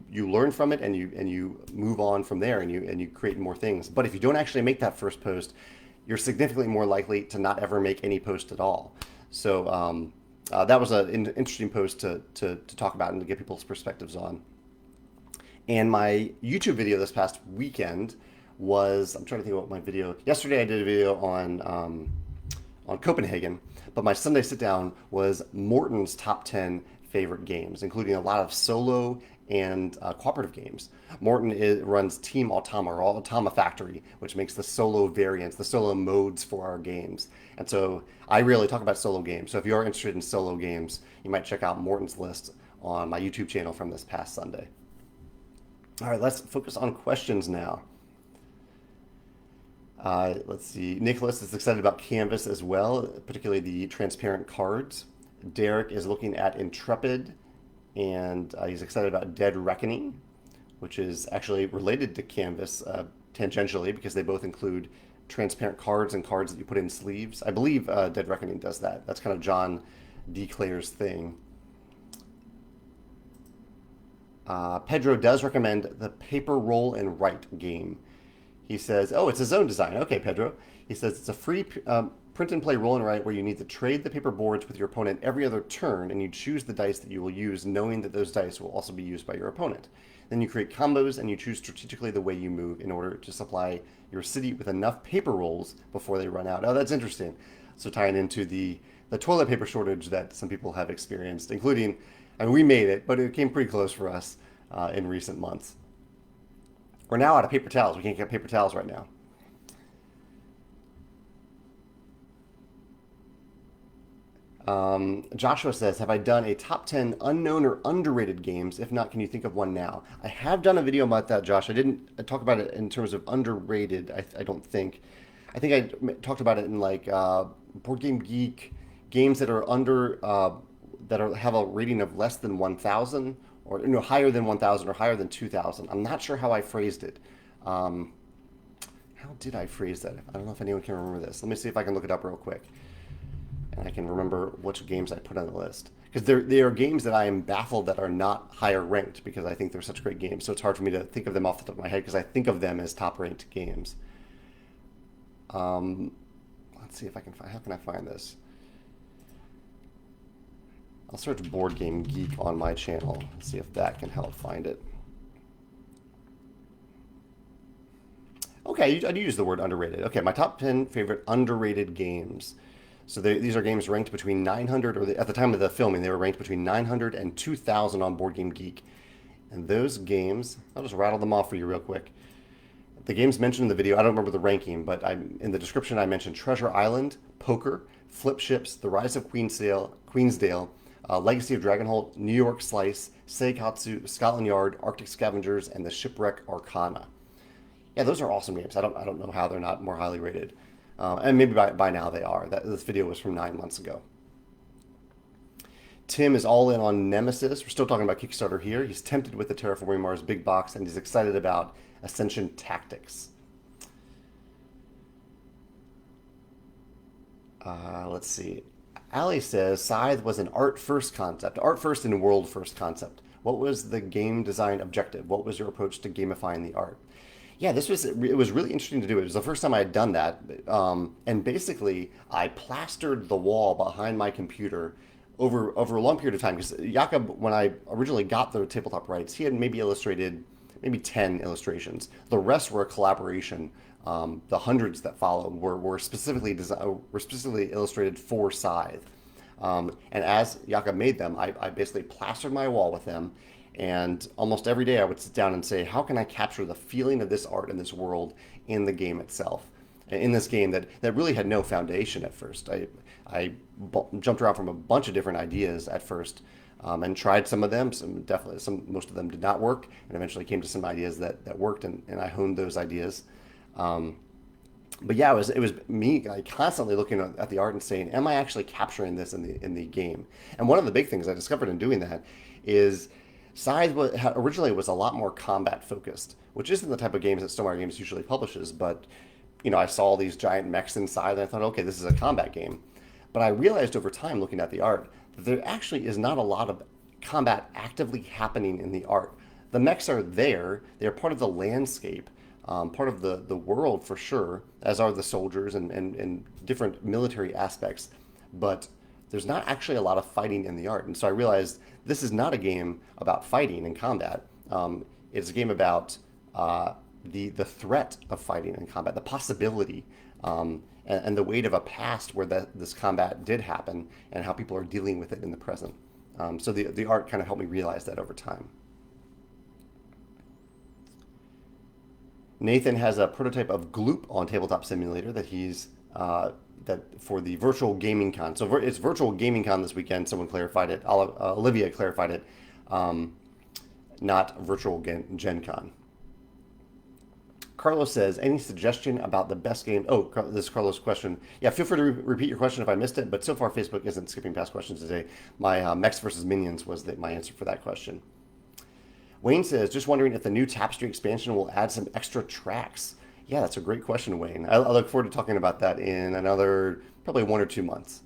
you learn from it and you move on from there and you create more things. But if you don't actually make that first post, you're significantly more likely to not ever make any post at all. So that was an interesting post to talk about and to get people's perspectives on. And my YouTube video this past weekend was, I'm trying to think about my video. Yesterday I did a video on Copenhagen, but my Sunday sit down was Morton's top 10 favorite games, including a lot of solo and cooperative games. Morton runs Team Automa, or Automa Factory, which makes the solo variants, the solo modes for our games. And so I really talk about solo games. So if you are interested in solo games, you might check out Morton's list on my YouTube channel from this past Sunday. All right, let's focus on questions now. Let's see. Nicholas is excited about Canvas as well, particularly the transparent cards. Derek is looking at Intrepid, and he's excited about Dead Reckoning, which is actually related to Canvas tangentially because they both include transparent cards and cards that you put in sleeves. I believe Dead Reckoning does that. That's kind of John D. Clare's thing. Pedro does recommend the Paper Roll and Write game. He says, oh, it's his own design. Okay, Pedro. He says it's a free print and play roll and write where you need to trade the paper boards with your opponent every other turn, and you choose the dice that you will use, knowing that those dice will also be used by your opponent. Then you create combos, and you choose strategically the way you move in order to supply your city with enough paper rolls before they run out. Oh, that's interesting. So tying into the toilet paper shortage that some people have experienced, including, I mean, we made it, but it came pretty close for us in recent months. We're now out of paper towels. We can't get paper towels right now. Joshua says, have I done a top 10 unknown or underrated games? If not, can you think of one now? I have done a video about that, Josh. I didn't talk about it in terms of underrated, I don't think. I think I talked about it in like Board Game Geek, games that are under, have a rating of less than 1,000 or higher than 1,000 or higher than 2,000. I'm not sure how I phrased it. How did I phrase that? I don't know if anyone can remember this. Let me see if I can look it up real quick. And I can remember which games I put on the list. Because they are games that I am baffled that are not higher ranked because I think they're such great games. So it's hard for me to think of them off the top of my head because I think of them as top ranked games. Let's see if I can find, how can I find this? I'll search Board Game Geek on my channel and see if that can help find it. Okay, I do use the word underrated. Okay, my top 10 favorite underrated games. So these are games ranked between 900, or at the time of the filming, they were ranked between 900 and 2,000 on Board Game Geek. And those games, I'll just rattle them off for you real quick. The games mentioned in the video, I don't remember the ranking, but in the description I mentioned Treasure Island, Poker, Flip Ships, The Rise of Queensdale, Legacy of Dragonholt, New York Slice, Seikatsu, Scotland Yard, Arctic Scavengers, and the Shipwreck Arcana. Yeah, those are awesome games. I don't know how they're not more highly rated. And maybe by now they are. This video was from 9 months ago. Tim is all in on Nemesis. We're still talking about Kickstarter here. He's tempted with the Terraforming Mars big box, and he's excited about Ascension Tactics. Let's see. Ali says, Scythe was an art-first concept. Art-first and world-first concept. What was the game design objective? What was your approach to gamifying the art? Yeah, it was really interesting to do. It was the first time I had done that. And basically, I plastered the wall behind my computer over a long period of time. Because Jakob, when I originally got the tabletop rights, he had maybe illustrated 10 illustrations. The rest were a collaboration. The hundreds that followed were specifically illustrated for Scythe. And as Jakob made them, I basically plastered my wall with them. And almost every day I would sit down and say, how can I capture the feeling of this art and this world in the game itself? In this game that really had no foundation at first. I jumped around from a bunch of different ideas at first and tried some of them. Most of them did not work, and eventually came to some ideas that worked, and I honed those ideas. But yeah, it was me constantly looking at the art and saying, am I actually capturing this in the game? And one of the big things I discovered in doing that is Scythe originally was a lot more combat focused, which isn't the type of games that Stonemaier Games usually publishes. But I saw these giant mechs inside, and I thought, okay, this is a combat game. But I realized over time, looking at the art, that there actually is not a lot of combat actively happening in the art. The mechs are there; they're part of the landscape, part of the world for sure, as are the soldiers and different military aspects. But there's not actually a lot of fighting in the art. And so I realized this is not a game about fighting and combat. It's a game about the threat of fighting and combat, the possibility, and the weight of a past where this combat did happen and how people are dealing with it in the present. So the art kind of helped me realize that over time. Nathan has a prototype of Gloop on Tabletop Simulator that he's that for the virtual gaming con. So it's virtual gaming con this weekend. Someone clarified it. Olivia clarified it. Not virtual Gen Con. Carlos says, any suggestion about the best game? Oh, this is Carlos' question. Yeah, feel free to repeat your question if I missed it, but so far Facebook isn't skipping past questions today. My Mechs versus Minions was my answer for that question. Wayne says, just wondering if the new Tapestry expansion will add some extra tracks. Yeah, that's a great question, Wayne. I look forward to talking about that in another probably 1 or 2 months.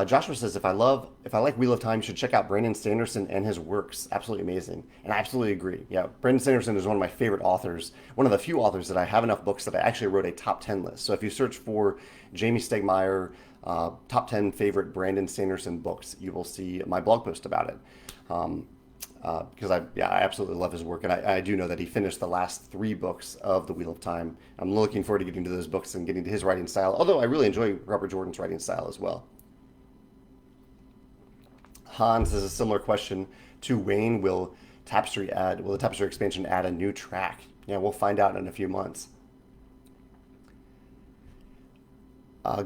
Joshua says, if I like Wheel of Time, you should check out Brandon Sanderson and his works. Absolutely amazing. And I absolutely agree. Yeah, Brandon Sanderson is one of my favorite authors. One of the few authors that I have enough books that I actually wrote a top 10 list. So if you search for Jamie Stegmaier, top 10 favorite Brandon Sanderson books, you will see my blog post about it. Because I absolutely love his work. And I do know that he finished the last 3 books of the Wheel of Time. I'm looking forward to getting to those books and getting to his writing style. Although I really enjoy Robert Jordan's writing style as well. Hans has a similar question to Wayne. Will the Tapestry expansion add a new track? Yeah, we'll find out in a few months.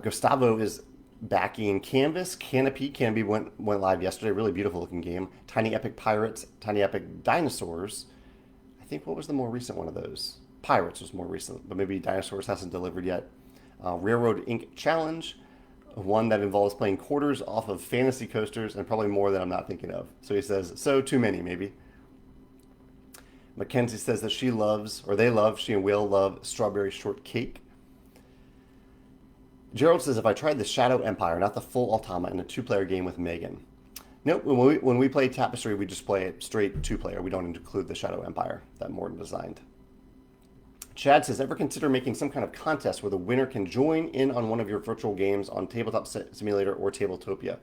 Gustavo is backing Canvas. Canopy went live yesterday. Really beautiful looking game. Tiny Epic Pirates, Tiny Epic Dinosaurs. I think, what was the more recent one of those? Pirates was more recent, but maybe Dinosaurs hasn't delivered yet. Railroad Inc. Challenge. One that involves playing quarters off of fantasy coasters, and probably more that I'm not thinking of. So he says, so too many, maybe. Mackenzie says that she and Will love strawberry shortcake. Gerald says, if I tried the Shadow Empire, not the full Automa, in a 2-player game with Megan. Nope, when we play Tapestry, we just play it straight 2-player. We don't include the Shadow Empire that Morton designed. Chad says, ever consider making some kind of contest where the winner can join in on one of your virtual games on Tabletop Simulator or Tabletopia?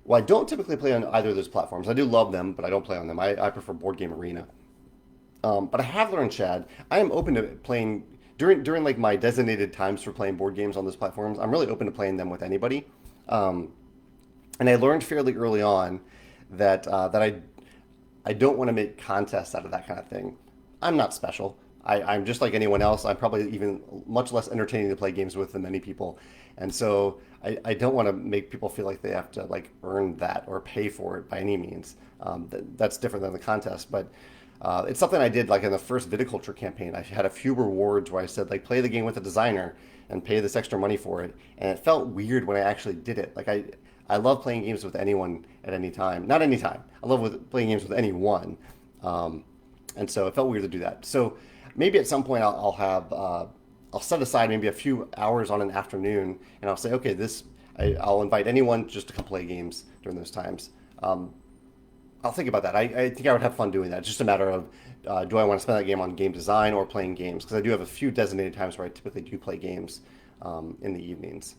Well, I don't typically play on either of those platforms. I do love them, but I don't play on them. I prefer Board Game Arena. But I have learned, Chad, I am open to playing during like my designated times for playing board games on those platforms. I'm really open to playing them with anybody. And I learned fairly early on that I don't want to make contests out of that kind of thing. I'm not special. I'm just like anyone else. I'm probably even much less entertaining to play games with than many people. And so I don't want to make people feel like they have to like earn that or pay for it by any means. That's different than the contest. But it's something I did like in the first viticulture campaign. I had a few rewards where I said like play the game with a designer and pay this extra money for it. And it felt weird when I actually did it. Like I love playing games with anyone at any time. Not any time. I love playing games with anyone. And so it felt weird to do that. So maybe at some point I'll set aside maybe a few hours on an afternoon, and I'll say, okay, I'll invite anyone just to come play games during those times. I'll think about that. I think I would have fun doing that. It's just a matter of do I want to spend that game on game design or playing games? Because I do have a few designated times where I typically do play games in the evenings.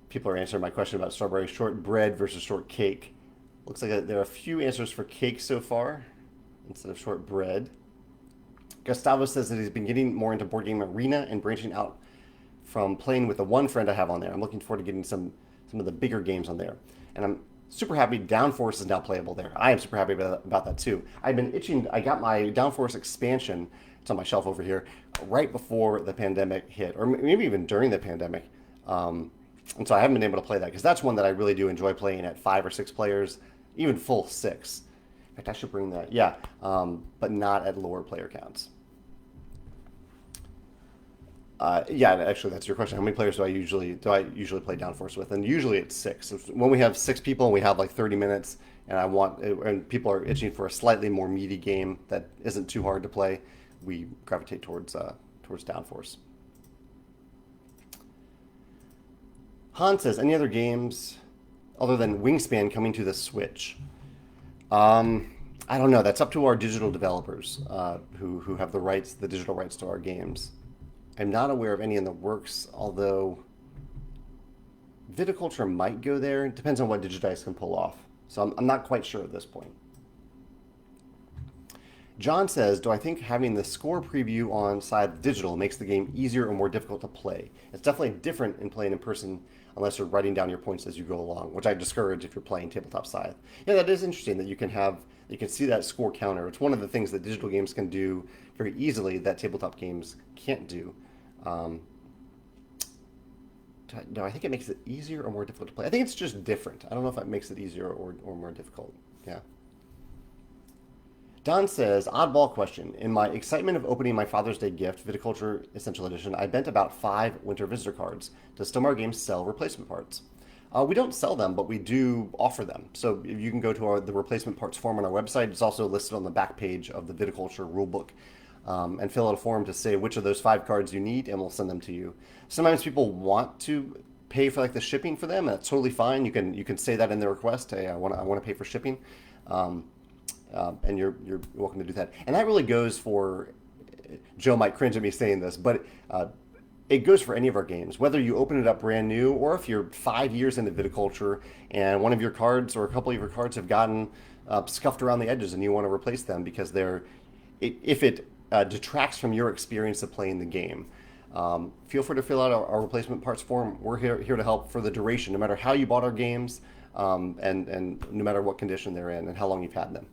People are answering my question about strawberry shortbread versus shortcake. Looks like there are a few answers for cake so far instead of shortbread. Gustavo says that he's been getting more into Board Game Arena and branching out from playing with the one friend I have on there. I'm looking forward to getting some of the bigger games on there. And I'm super happy Downforce is now playable there. I am super happy about that too. I've been itching. I got my Downforce expansion, it's on my shelf over here, right before the pandemic hit, or maybe even during the pandemic. And so I haven't been able to play that because that's one that I really do enjoy playing at 5 or 6 players, even full 6. In fact, I should bring that. Yeah, but not at lower player counts. Yeah, actually, that's your question. How many players do I usually play Downforce with? And usually it's 6. When we have 6 people and we have like 30 minutes, and people are itching for a slightly more meaty game that isn't too hard to play, we gravitate towards Downforce. Han says, any other games other than Wingspan coming to the Switch? I don't know. That's up to our digital developers who have the digital rights to our games. I'm not aware of any in the works, although Viticulture might go there. It depends on what Digidice can pull off. So I'm not quite sure at this point. John says, do I think having the score preview on Scythe Digital makes the game easier or more difficult to play? It's definitely different in playing in person unless you're writing down your points as you go along, which I discourage if you're playing Tabletop Scythe. Yeah, that is interesting that you can see that score counter. It's one of the things that digital games can do very easily that tabletop games can't do. No, I think it makes it easier or more difficult to play. I think it's just different. I don't know if that makes it easier or more difficult. Yeah. Don says, oddball question. In my excitement of opening my Father's Day gift, Viticulture Essential Edition, I bent about 5 Winter Visitor cards. Does Stomar Games sell replacement parts? We don't sell them, but we do offer them. So you can go to the replacement parts form on our website. It's also listed on the back page of the Viticulture rulebook. And fill out a form to say which of those 5 cards you need, and we'll send them to you. Sometimes people want to pay for like the shipping for them, and that's totally fine. You can say that in the request. Hey, I want to pay for shipping. And you're welcome to do that. And that really goes for, Joe might cringe at me saying this, but it goes for any of our games, whether you open it up brand new or if you're 5 years into viticulture and one of your cards or a couple of your cards have gotten scuffed around the edges and you want to replace them because if it detracts from your experience of playing the game. Feel free to fill out our replacement parts form. We're here to help for the duration, no matter how you bought our games, and no matter what condition they're in and how long you've had them.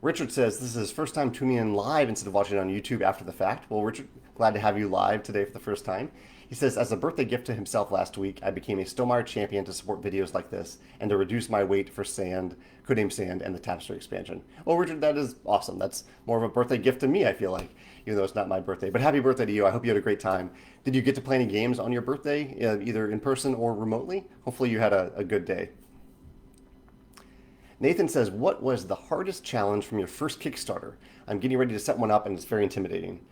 Richard says this is his first time tuning in live instead of watching it on YouTube after the fact. Well, Richard, glad to have you live today for the first time. He says, as a birthday gift to himself last week, I became a Stonemaier champion to support videos like this and to reduce my weight for sand, Codename Sand, and the Tapestry expansion. Well, Richard, that is awesome. That's more of a birthday gift to me, I feel like, even though it's not my birthday. But happy birthday to you. I hope you had a great time. Did you get to play any games on your birthday, either in person or remotely? Hopefully you had a good day. Nathan says, what was the hardest challenge from your first Kickstarter? I'm getting ready to set one up and it's very intimidating.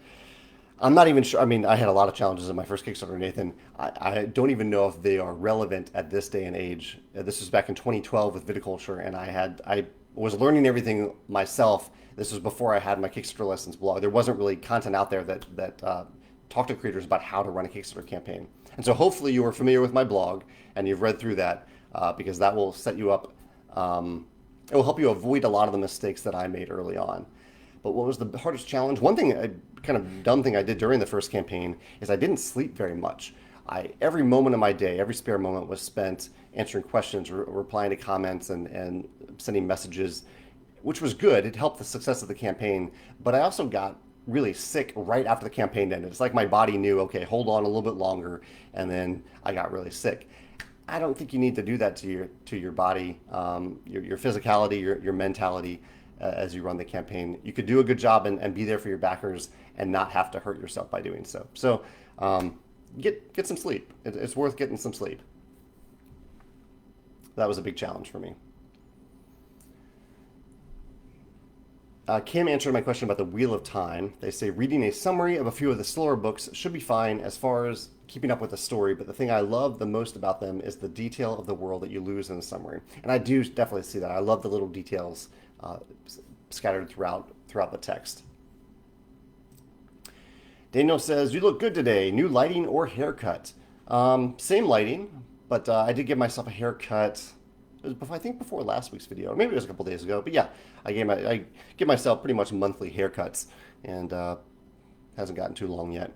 I'm not even sure. I mean, I had a lot of challenges in my first Kickstarter, Nathan. I don't even know if they are relevant at this day and age. This was back in 2012 with viticulture, and I was learning everything myself. This was before I had my Kickstarter lessons blog. There wasn't really content out there that talked to creators about how to run a Kickstarter campaign. And so hopefully you are familiar with my blog and you've read through that because that will set you up. It will help you avoid a lot of the mistakes that I made early on. But what was the hardest challenge? One thing, a kind of dumb thing I did during the first campaign is I didn't sleep very much. Every moment of my day, every spare moment was spent answering questions, replying to comments, and sending messages, which was good. It helped the success of the campaign. But I also got really sick right after the campaign ended. It's like my body knew, okay, hold on a little bit longer, and then I got really sick. I don't think you need to do that to your body, your physicality, your mentality as you run the campaign. You could do a good job and be there for your backers and not have to hurt yourself by doing so. So get some sleep. It's worth getting some sleep. That was a big challenge for me. Kim answered my question about the Wheel of Time. They say reading a summary of a few of the slower books should be fine as far as keeping up with the story, but the thing I love the most about them is the detail of the world that you lose in the summary. And I do definitely see that. I love the little details scattered throughout the text. Daniel says, you look good today. New lighting or haircut? Same lighting, but I did give myself a haircut. It was I think before last week's video, or maybe it was a couple days ago. But yeah, I give myself pretty much monthly haircuts, and hasn't gotten too long yet.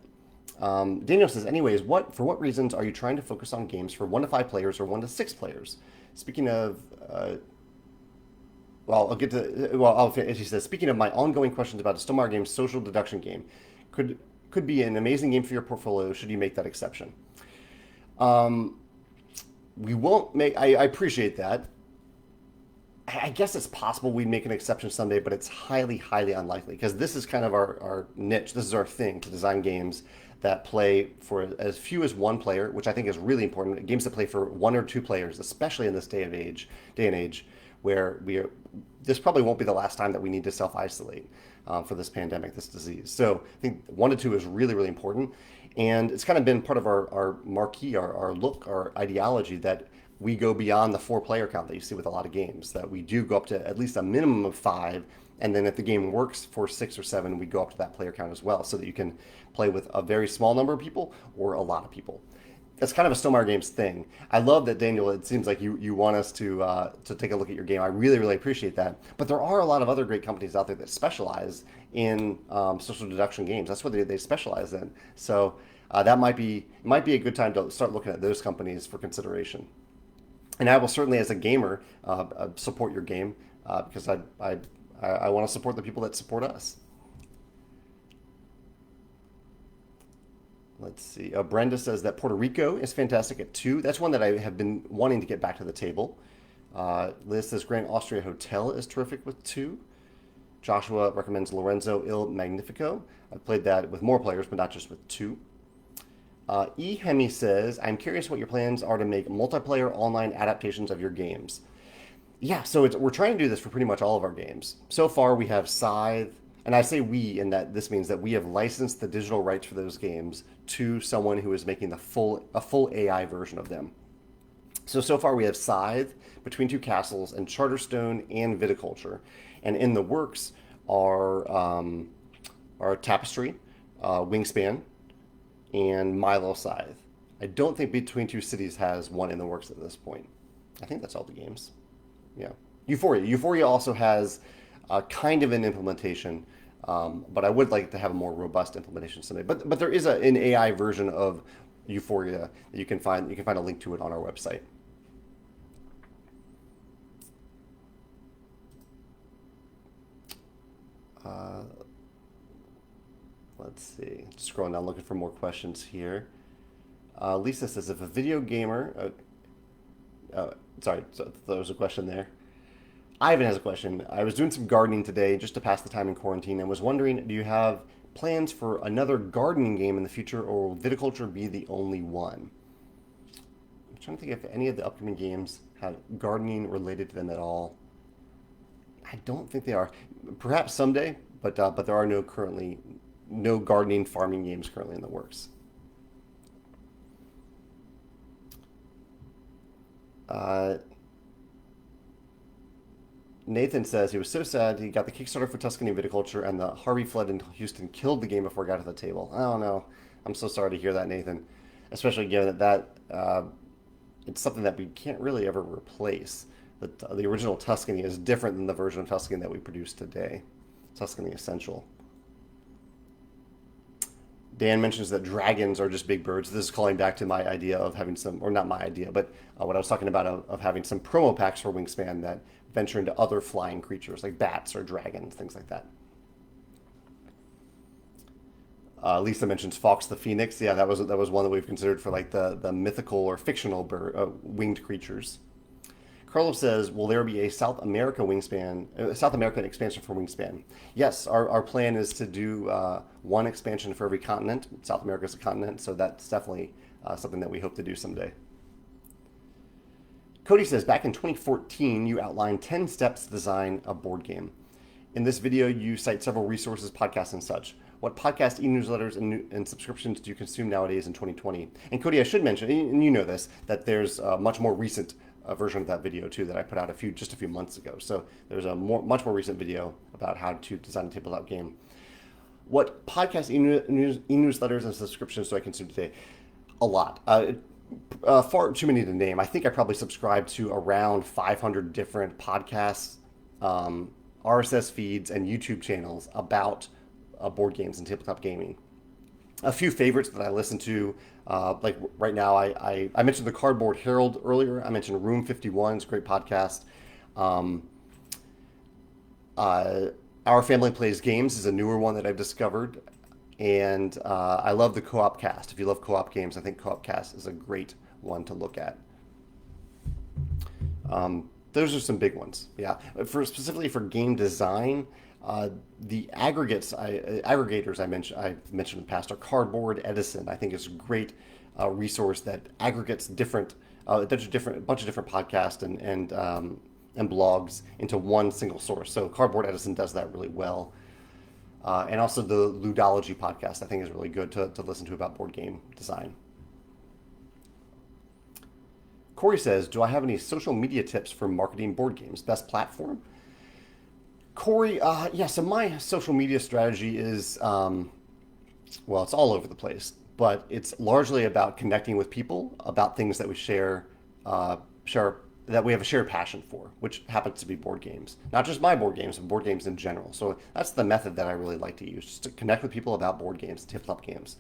Daniel says, anyways, for what reasons are you trying to focus on games for 1 to 5 players or 1 to 6 players? Speaking of, she says, speaking of my ongoing questions about a Stonemaier Games social deduction game, could be an amazing game for your portfolio should you make that exception. We won't make, I appreciate that. I guess it's possible we'd make an exception someday, but it's highly, highly unlikely because this is kind of our niche. This is our thing, to design games that play for as few as 1 player, which I think is really important. Games that play for 1 or 2 players, especially in this day and age, where this probably won't be the last time that we need to self-isolate for this pandemic, this disease. So I think 1 to 2 is really, really important. And it's kind of been part of our marquee, our look, our ideology that we go beyond the 4-player count that you see with a lot of games, that we do go up to at least a minimum of 5. And then if the game works for 6 or 7, we go up to that player count as well so that you can play with a very small number of people or a lot of people. That's kind of a Stonemaier Games thing. I love that, Daniel, it seems like you want us to take a look at your game. I really, really appreciate that. But there are a lot of other great companies out there that specialize in social deduction games. That's what they specialize in. So that might be a good time to start looking at those companies for consideration. And I will certainly, as a gamer, support your game because I want to support the people that support us. Let's see. Brenda says that Puerto Rico is fantastic at 2. That's one that I have been wanting to get back to the table. Liz says Grand Austria Hotel is terrific with 2. Joshua recommends Lorenzo Il Magnifico. I've played that with more players, but not just with 2. E. Hemi says, I'm curious what your plans are to make multiplayer online adaptations of your games. Yeah, so we're trying to do this for pretty much all of our games. So far, we have Scythe, and I say we in that this means that we have licensed the digital rights for those games to someone who is making a full AI version of them. So far we have Scythe, Between Two Castles, and Charterstone and Viticulture. And in the works are Tapestry, Wingspan, and Milo Scythe. I don't think Between Two Cities has one in the works at this point. I think that's all the games. Yeah. Euphoria. Euphoria also has kind of an implementation, but I would like to have a more robust implementation someday. But there is an AI version of Euphoria that you can find. You can find a link to it on our website. Let's see. Just scrolling down, looking for more questions here. Lisa says, if a video gamer... sorry, so there was a question there. Ivan has a question. I was doing some gardening today just to pass the time in quarantine and was wondering, do you have plans for another gardening game in the future, or will Viticulture be the only one? I'm trying to think if any of the upcoming games have gardening related to them at all. I don't think they are. Perhaps someday, but there are no gardening farming games currently in the works. Nathan says he was so sad he got the Kickstarter for Tuscany Viticulture and the Harvey flood in Houston killed the game before it got to the table. I don't know. I'm so sorry to hear that, Nathan. Especially given that it's something that we can't really ever replace. The original Tuscany is different than the version of Tuscany that we produce today. Tuscany Essential. Dan mentions that dragons are just big birds. This is calling back to my idea of having some, or not my idea, but what I was talking about of having some promo packs for Wingspan that venture into other flying creatures like bats or dragons, things like that. Lisa mentions Fox the Phoenix. Yeah, that was one that we've considered for like the mythical or fictional winged creatures. Carlos says, will there be a South American expansion for Wingspan? Yes, our plan is to do one expansion for every continent. South America is a continent, so that's definitely something that we hope to do someday. Cody says, back in 2014, you outlined 10 steps to design a board game. In this video, you cite several resources, podcasts, and such. What podcast, e-newsletters, and subscriptions do you consume nowadays in 2020? And Cody, I should mention, and you know this, that there's a much more recent version of that video too that I put out just a few months ago. So there's a much more recent video about how to design a tabletop game. What podcast, e-newsletters, and subscriptions do I consume today? A lot. Far too many to name. I think I probably subscribe to around 500 different podcasts, RSS feeds, and YouTube channels about board games and tabletop gaming. A few favorites that I listen to, like right now, I mentioned the Cardboard Herald earlier. I mentioned Room 51, it's a great podcast. Our Family Plays Games is a newer one that I've discovered. And I love the Co-op Cast. If you love co-op games, I think Co-op Cast is a great one to look at. Those are some big ones, yeah. Specifically for game design, the aggregators I've mentioned in the past are Cardboard, Edison. I think is a great resource that aggregates a bunch of different podcasts and blogs into one single source. So Cardboard Edison does that really well. And also the Ludology podcast, I think, is really good to listen to about board game design. Corey says, do I have any social media tips for marketing board games? Best platform? Corey, yeah, so my social media strategy is, well, it's all over the place, but it's largely about connecting with people about things that we share that we have a shared passion for, which happens to be board games. Not just my board games, but board games in general. So that's the method that I really like to use, just to connect with people about board games, tabletop games.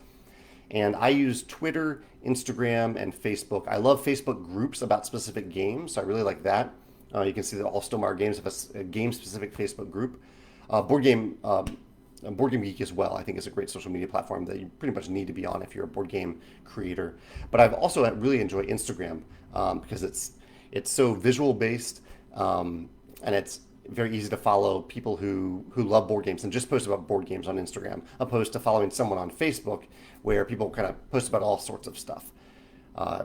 And I use Twitter, Instagram, and Facebook. I love Facebook groups about specific games, so I really like that. You can see that all Stonemaier games have a game-specific Facebook group. Board Game Geek as well, I think, is a great social media platform that you pretty much need to be on if you're a board game creator. But I've also really enjoyed Instagram because it's It's so visual based, and it's very easy to follow people who love board games and just post about board games on Instagram, opposed to following someone on Facebook where people kind of post about all sorts of stuff. Uh,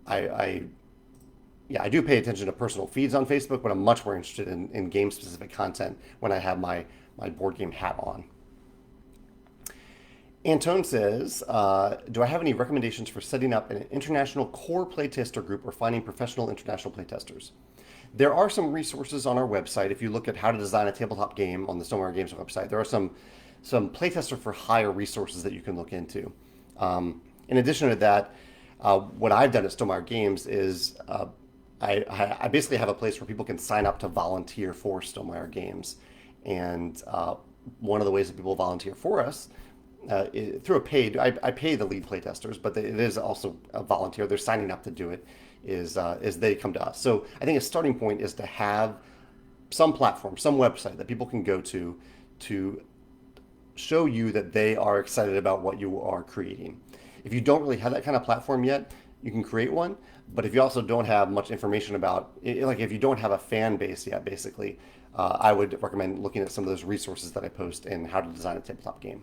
I yeah, I do pay attention to personal feeds on Facebook, but I'm much more interested in game specific content when I have my board game hat on. Antone says, do I have any recommendations for setting up an international core playtester group or finding professional international playtesters? There are some resources on our website. If you look at how to design a tabletop game on the Stonemaier Games website, there are some playtester for hire resources that you can look into. In addition to that, what I've done at Stonemaier Games is I basically have a place where people can sign up to volunteer for Stonemaier Games. And one of the ways that people volunteer for us through a paid, I pay the lead playtesters, but it is also a volunteer. They're signing up to do it is they come to us. So I think a starting point is to have some platform, some website that people can go to show you that they are excited about what you are creating. If you don't really have that kind of platform yet, you can create one. But if you also don't have much information about, like if you don't have a fan base yet, basically, I would recommend looking at some of those resources that I post in how to design a tabletop game.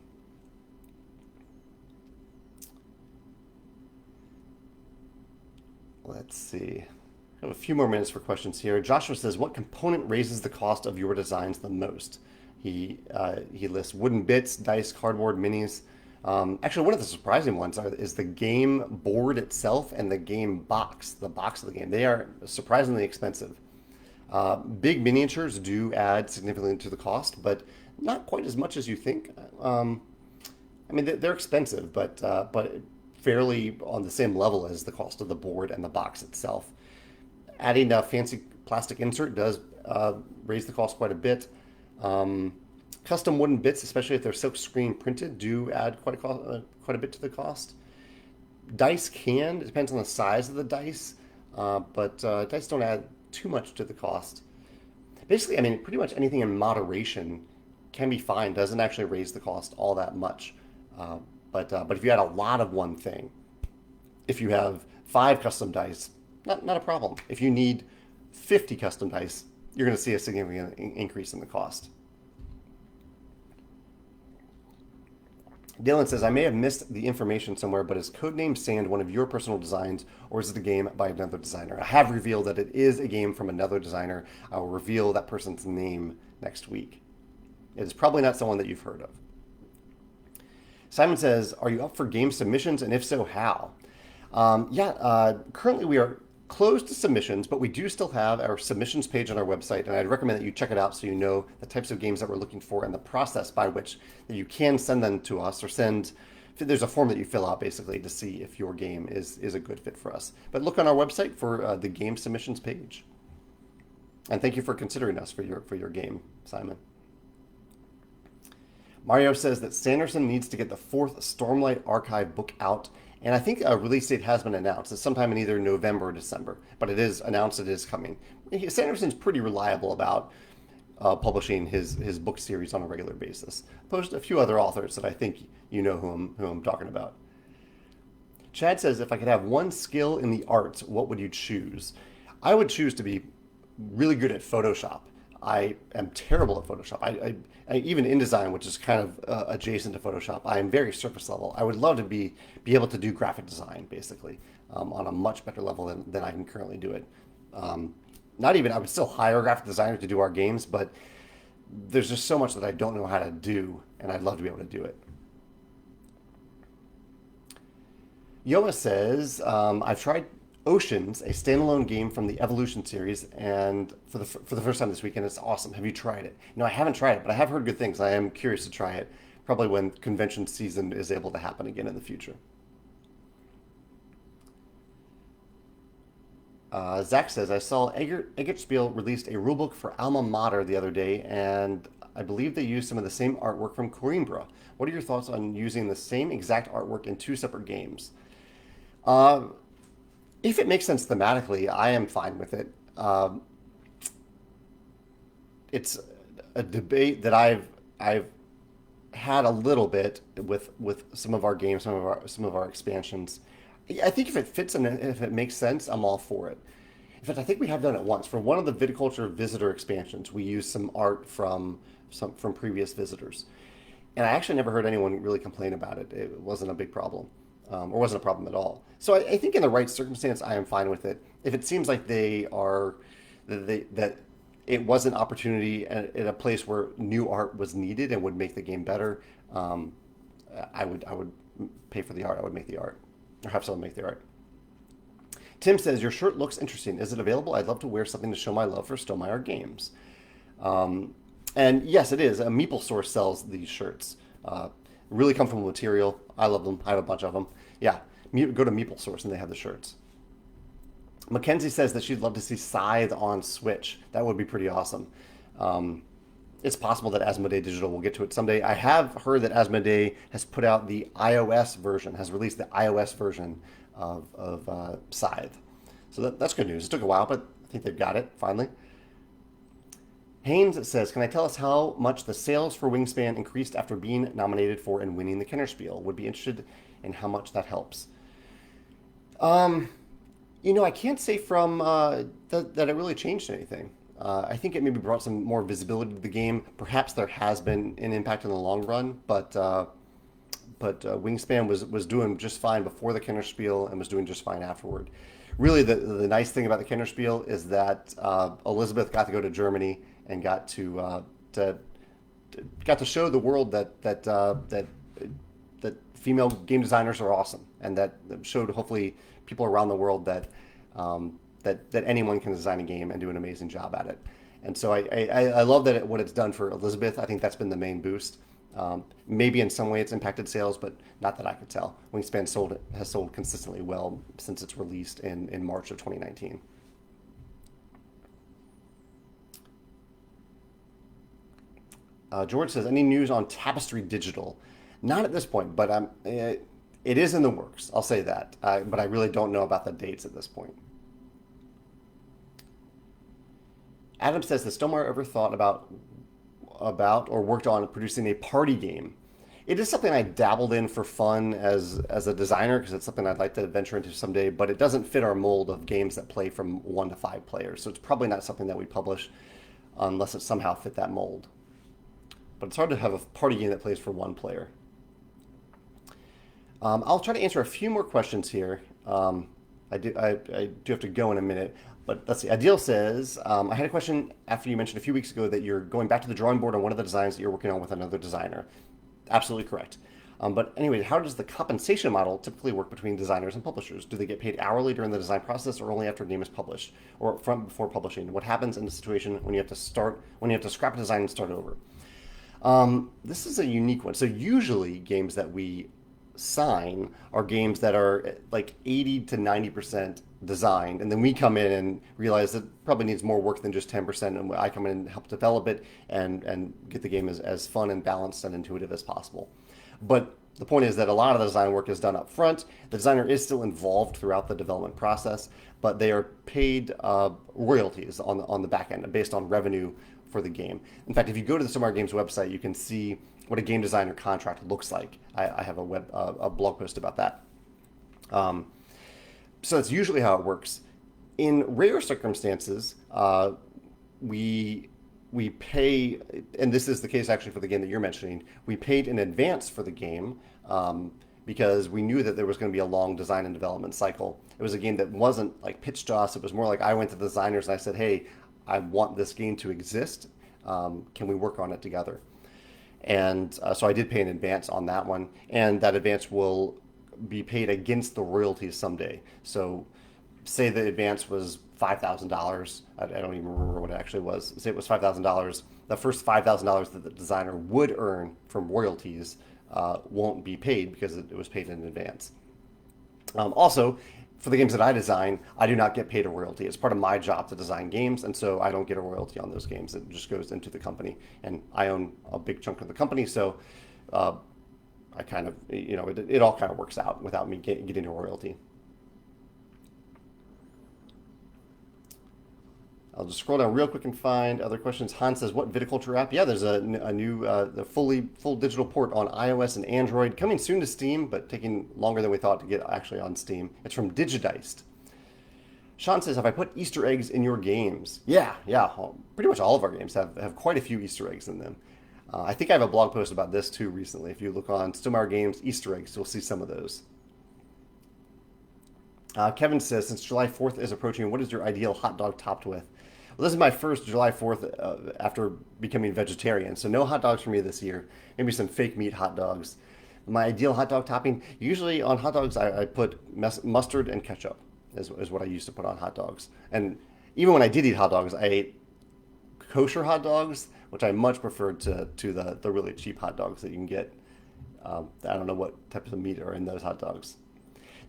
Let's see. I have a few more minutes for questions here. Joshua says, what component raises the cost of your designs the most? He lists wooden bits, dice, cardboard, minis. Actually, one of the surprising ones is the game board itself and the game box, the box of the game. They are surprisingly expensive. Big miniatures do add significantly to the cost, but not quite as much as you think. I mean, they're expensive, but fairly on the same level as the cost of the board and the box itself. Adding a fancy plastic insert does raise the cost quite a bit. Custom wooden bits, especially if they're silk screen printed, do add quite a bit to the cost. Dice it depends on the size of the dice, but dice don't add too much to the cost. Basically, I mean, pretty much anything in moderation can be fine, doesn't actually raise the cost all that much. But if you add a lot of one thing, if you have 5 custom dice, not a problem. If you need 50 custom dice, you're going to see a significant increase in the cost. Dylan says, I may have missed the information somewhere, but is Codename Sand one of your personal designs, or is it a game by another designer? I have revealed that it is a game from another designer. I will reveal that person's name next week. It is probably not someone that you've heard of. Simon says, are you up for game submissions, and if so, how? Currently we are closed to submissions, but we do still have our submissions page on our website, and I'd recommend that you check it out so you know the types of games that we're looking for and the process by which that you can send them to us, or there's a form that you fill out basically to see if your game is a good fit for us. But look on our website for the game submissions page. And thank you for considering us for your game, Simon. Mario says that Sanderson needs to get the 4th Stormlight Archive book out, and I think a release date has been announced. It's sometime in either November or December, but it is announced it is coming. Sanderson's pretty reliable about publishing his book series on a regular basis. Opposed to a few other authors that I think you know who I'm talking about. Chad says, if I could have one skill in the arts, what would you choose? I would choose to be really good at Photoshop. I am terrible at Photoshop. I even InDesign, which is kind of adjacent to Photoshop, I am very surface level. I would love to be able to do graphic design, basically, on a much better level than I can currently do it. I would still hire a graphic designer to do our games, but there's just so much that I don't know how to do, and I'd love to be able to do it. Yoa says, I've tried Oceans, a standalone game from the Evolution series, and for the first time this weekend, it's awesome. Have you tried it? No, I haven't tried it, but I have heard good things. I am curious to try it, probably when convention season is able to happen again in the future. Zach says, I saw Eggertspiel released a rulebook for Alma Mater the other day, and I believe they used some of the same artwork from Coimbra. What are your thoughts on using the same exact artwork in 2 separate games? If it makes sense thematically, I am fine with it. It's a debate that I've had a little bit with some of our games, some of our expansions. I think if it fits and if it makes sense, I'm all for it. In fact, I think we have done it once. For one of the Viticulture visitor expansions, we used some art from previous visitors. And I actually never heard anyone really complain about it. It wasn't a big problem, or wasn't a problem at all. So I think in the right circumstance, I am fine with it. If it seems like that it was an opportunity at a place where new art was needed and would make the game better, I would pay for the art. I would make the art, or have someone make the art. Tim says, your shirt looks interesting. Is it available? I'd love to wear something to show my love for Stonemaier games. And yes, it is. A Meeple Source sells these shirts. Really comfortable material. I love them. I have a bunch of them. Yeah, go to Meeple Source and they have the shirts. Mackenzie says that she'd love to see Scythe on Switch. That would be pretty awesome. It's possible that Asmodee Digital will get to it someday. I have heard that Asmodee has put out the iOS version, has released the iOS version of Scythe. So that's good news. It took a while, but I think they've got it finally. Haynes says, can I tell us how much the sales for Wingspan increased after being nominated for and winning the Kennerspiel? Would be interested in how much that helps. I can't say from that it really changed anything. I think it maybe brought some more visibility to the game. Perhaps there has been an impact in the long run, but Wingspan was doing just fine before the Kennerspiel and was doing just fine afterward. Really, the nice thing about the Kennerspiel is that Elizabeth got to go to Germany and got to show the world that female game designers are awesome, and that showed hopefully people around the world that anyone can design a game and do an amazing job at it. And so I love that what it's done for Elizabeth. I think that's been the main boost. Maybe in some way it's impacted sales, but not that I could tell. Wingspan has sold consistently well since its released in March of 2019. George says, any news on Tapestry Digital? Not at this point, but it is in the works. I'll say that. But I really don't know about the dates at this point. Adam says, has Stonemaier ever thought about or worked on producing a party game? It is something I dabbled in for fun as a designer, because it's something I'd like to venture into someday, but it doesn't fit our mold of games that play from 1 to 5 players. So it's probably not something that we publish unless it somehow fit that mold. But it's hard to have a party game that plays for 1 player. I'll try to answer a few more questions here. I do have to go in a minute, but let's see. Adil says, I had a question after you mentioned a few weeks ago that you're going back to the drawing board on one of the designs that you're working on with another designer. Absolutely correct. But anyway, how does the compensation model typically work between designers and publishers? Do they get paid hourly during the design process, or only after a game is published, or from before publishing? What happens in the situation when you have to scrap a design and start over? This is a unique one. So usually games that we sign are games that are like 80 to 90% designed, and then we come in and realize that probably needs more work than just 10%, and I come in and help develop it and get the game as fun and balanced and intuitive as possible. But the point is that a lot of the design work is done up front. The designer is still involved throughout the development process, but they are paid royalties on the back end based on revenue for the game. In fact, if you go to the Stonemaier Games website, you can see what a game designer contract looks like. I have a blog post about that. So that's usually how it works. In rare circumstances, we pay, and this is the case actually for the game that you're mentioning, we paid in advance for the game because we knew that there was going to be a long design and development cycle. It was a game that wasn't like pitched to us. It was more like I went to the designers and I said, hey, I want this game to exist. Can we work on it together? And so I did pay in advance on that one, and that advance will be paid against the royalties someday. So say the advance was $5,000. I don't even remember what it actually was. Say it was $5,000. The first $5,000 that the designer would earn from royalties won't be paid because it was paid in advance. Also, for the games that I design, I do not get paid a royalty. It's part of my job to design games, and so I don't get a royalty on those games. It just goes into the company, and I own a big chunk of the company, so I kind of, it all kind of works out without me getting a royalty. I'll just scroll down real quick and find other questions. Hans says, what viticulture app? Yeah, there's a new full digital port on iOS and Android, coming soon to Steam, but taking longer than we thought to get actually on Steam. It's from Digidiced. Sean says, have I put Easter eggs in your games? Yeah, yeah. Pretty much all of our games have quite a few Easter eggs in them. I think I have a blog post about this too recently. If you look on Stonemaier Games Easter eggs, you'll see some of those. Kevin says, since July 4th is approaching, what is your ideal hot dog topped with? Well, this is my first July 4th after becoming vegetarian, so no hot dogs for me this year. Maybe some fake meat hot dogs. My ideal hot dog topping, usually on hot dogs, I put mustard and ketchup is what I used to put on hot dogs. And even when I did eat hot dogs, I ate kosher hot dogs, which I much preferred to the really cheap hot dogs that you can get. I don't know what types of meat are in those hot dogs.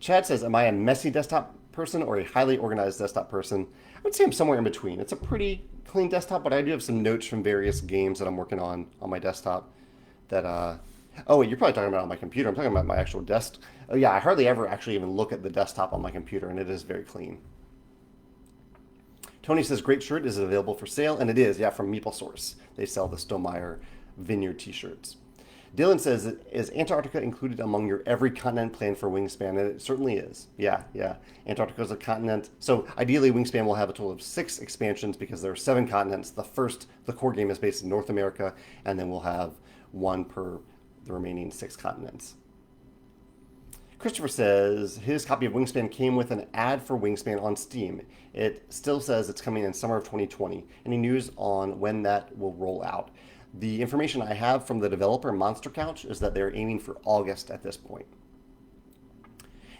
Chad says, am I a messy desktop person or a highly organized desktop person? I would say I'm somewhere in between. It's a pretty clean desktop, but I do have some notes from various games that I'm working on my desktop that, oh wait, you're probably talking about on my computer. I'm talking about my actual desk. Oh yeah, I hardly ever actually even look at the desktop on my computer, and it is very clean. Tony says, great shirt is available for sale, and it is, yeah, from MeepleSource. They sell the Stonemaier Vineyard t-shirts. Dylan says, is Antarctica included among your every continent plan for Wingspan? And it certainly is. Yeah. Antarctica is a continent. So ideally, Wingspan will have a total of 6 expansions because there are 7 continents. The core game is based in North America, and then we'll have 1 per the remaining 6 continents. Christopher says his copy of Wingspan came with an ad for Wingspan on Steam. It still says it's coming in summer of 2020. Any news on when that will roll out? The information I have from the developer, Monster Couch, is that they're aiming for August at this point.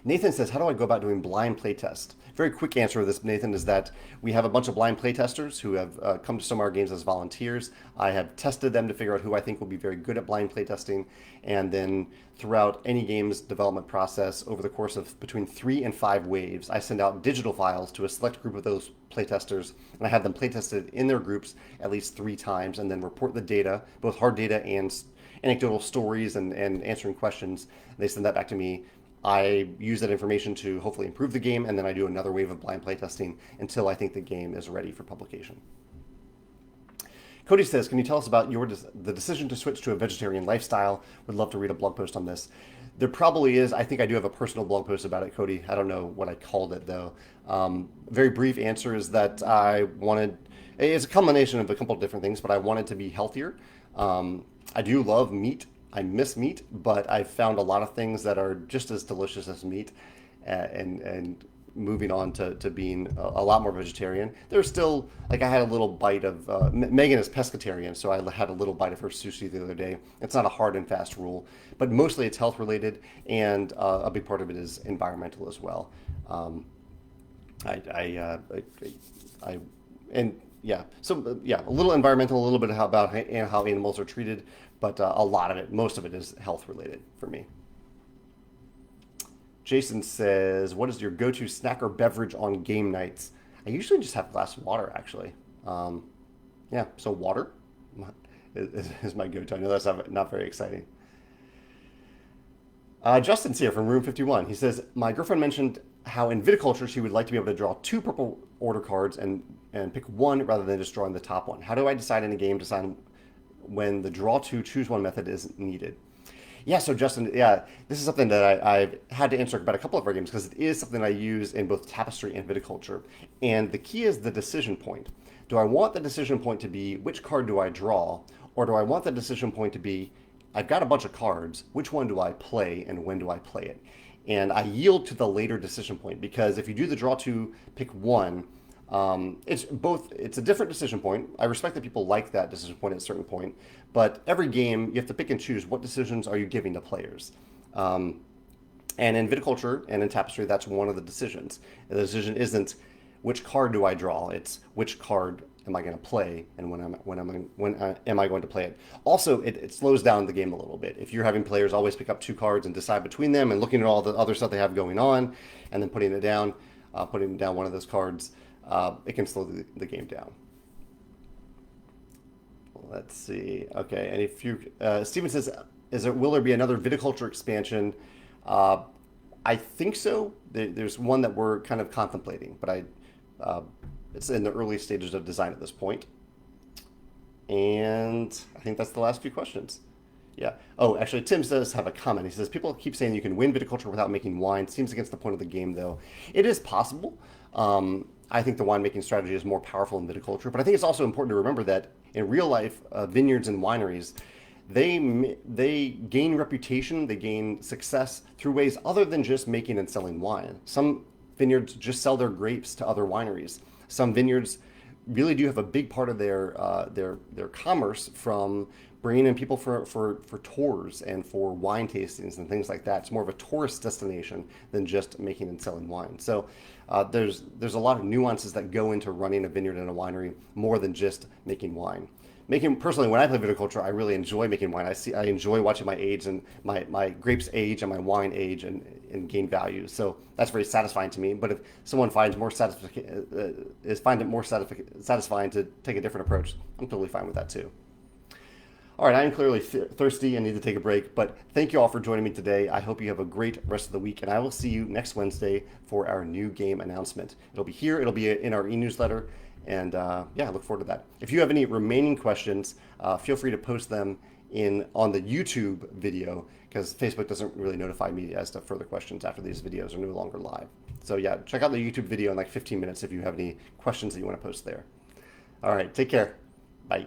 Nathan says, how do I go about doing blind playtest? Very quick answer to this, Nathan, is that we have a bunch of blind playtesters who have come to Stonemaier Games as volunteers. I have tested them to figure out who I think will be very good at blind playtesting, and then throughout any game's development process, over the course of between 3 and 5 waves, I send out digital files to a select group of those playtesters, and I have them playtested in their groups at least 3 times, and then report the data, both hard data and anecdotal stories and answering questions. They send that back to me. I use that information to hopefully improve the game, and then I do another wave of blind playtesting until I think the game is ready for publication. Cody says, can you tell us about the decision to switch to a vegetarian lifestyle? Would love to read a blog post on this. There probably is. I think I do have a personal blog post about it, Cody. I don't know what I called it, though. Very brief answer is that it's a combination of a couple of different things, but I wanted to be healthier. I do love meat. I miss meat, but I've found a lot of things that are just as delicious as meat, and moving on to being a lot more vegetarian. There's still, like I had a little bite of, Megan is pescatarian, so I had a little bite of her sushi the other day. It's not a hard and fast rule, but mostly it's health related, and a big part of it is environmental as well. A little environmental, a little bit about how animals are treated, but a lot of it, most of it is health related for me. Jason says, what is your go-to snack or beverage on game nights? I usually just have a glass of water, actually. So water is my go-to. I know that's not very exciting. Justin's here from Room 51. He says, my girlfriend mentioned how in viticulture she would like to be able to draw 2 purple order cards and pick one rather than just drawing the top one. How do I decide in a game when the draw 2, choose 1 method is needed? Yeah, so Justin, this is something that I've had to answer about a couple of our games because it is something I use in both Tapestry and Viticulture. And the key is the decision point. Do I want the decision point to be which card do I draw, or do I want the decision point to be I've got a bunch of cards, which one do I play and when do I play it? And I yield to the later decision point because if you do the draw 2, pick 1, it's a different decision point. I respect that people like that decision point at a certain point, but every game you have to pick and choose what decisions are you giving to players. And in Viticulture and in Tapestry, that's one of the decisions. The decision isn't which card do I draw, it's which card am I going to play and when am I going to play it. Also, it slows down the game a little bit. If you're having players always pick up 2 cards and decide between them and looking at all the other stuff they have going on and then putting down one of those cards, it can slow the game down. Let's see. Okay, and if you, Steven says, will there be another Viticulture expansion? I think so. There's one that we're kind of contemplating, but it's in the early stages of design at this point. And I think that's the last few questions. Yeah. Oh, actually, Tim does have a comment. He says, people keep saying you can win viticulture without making wine. Seems against the point of the game, though. It is possible. I think the winemaking strategy is more powerful in viticulture, but I think it's also important to remember that in real life, vineyards and wineries, they gain reputation, they gain success through ways other than just making and selling wine. Some vineyards just sell their grapes to other wineries. Some vineyards really do have a big part of their commerce from bringing in people for tours and for wine tastings and things like that. It's more of a tourist destination than just making and selling wine. So there's a lot of nuances that go into running a vineyard and a winery more than just making wine. Personally, when I play viticulture, I really enjoy making wine. I enjoy watching my age and my grapes age and my wine age and gain value. So that's very satisfying to me. But if someone finds find it more satisfying to take a different approach, I'm totally fine with that too. All right, I am clearly thirsty and need to take a break, but thank you all for joining me today. I hope you have a great rest of the week, and I will see you next Wednesday for our new game announcement. It'll be here, it'll be in our e-newsletter, and yeah, I look forward to that. If you have any remaining questions, feel free to post them on the YouTube video, because Facebook doesn't really notify me as to further questions after these videos are no longer live. So yeah, check out the YouTube video in like 15 minutes if you have any questions that you want to post there. All right, take care. Bye.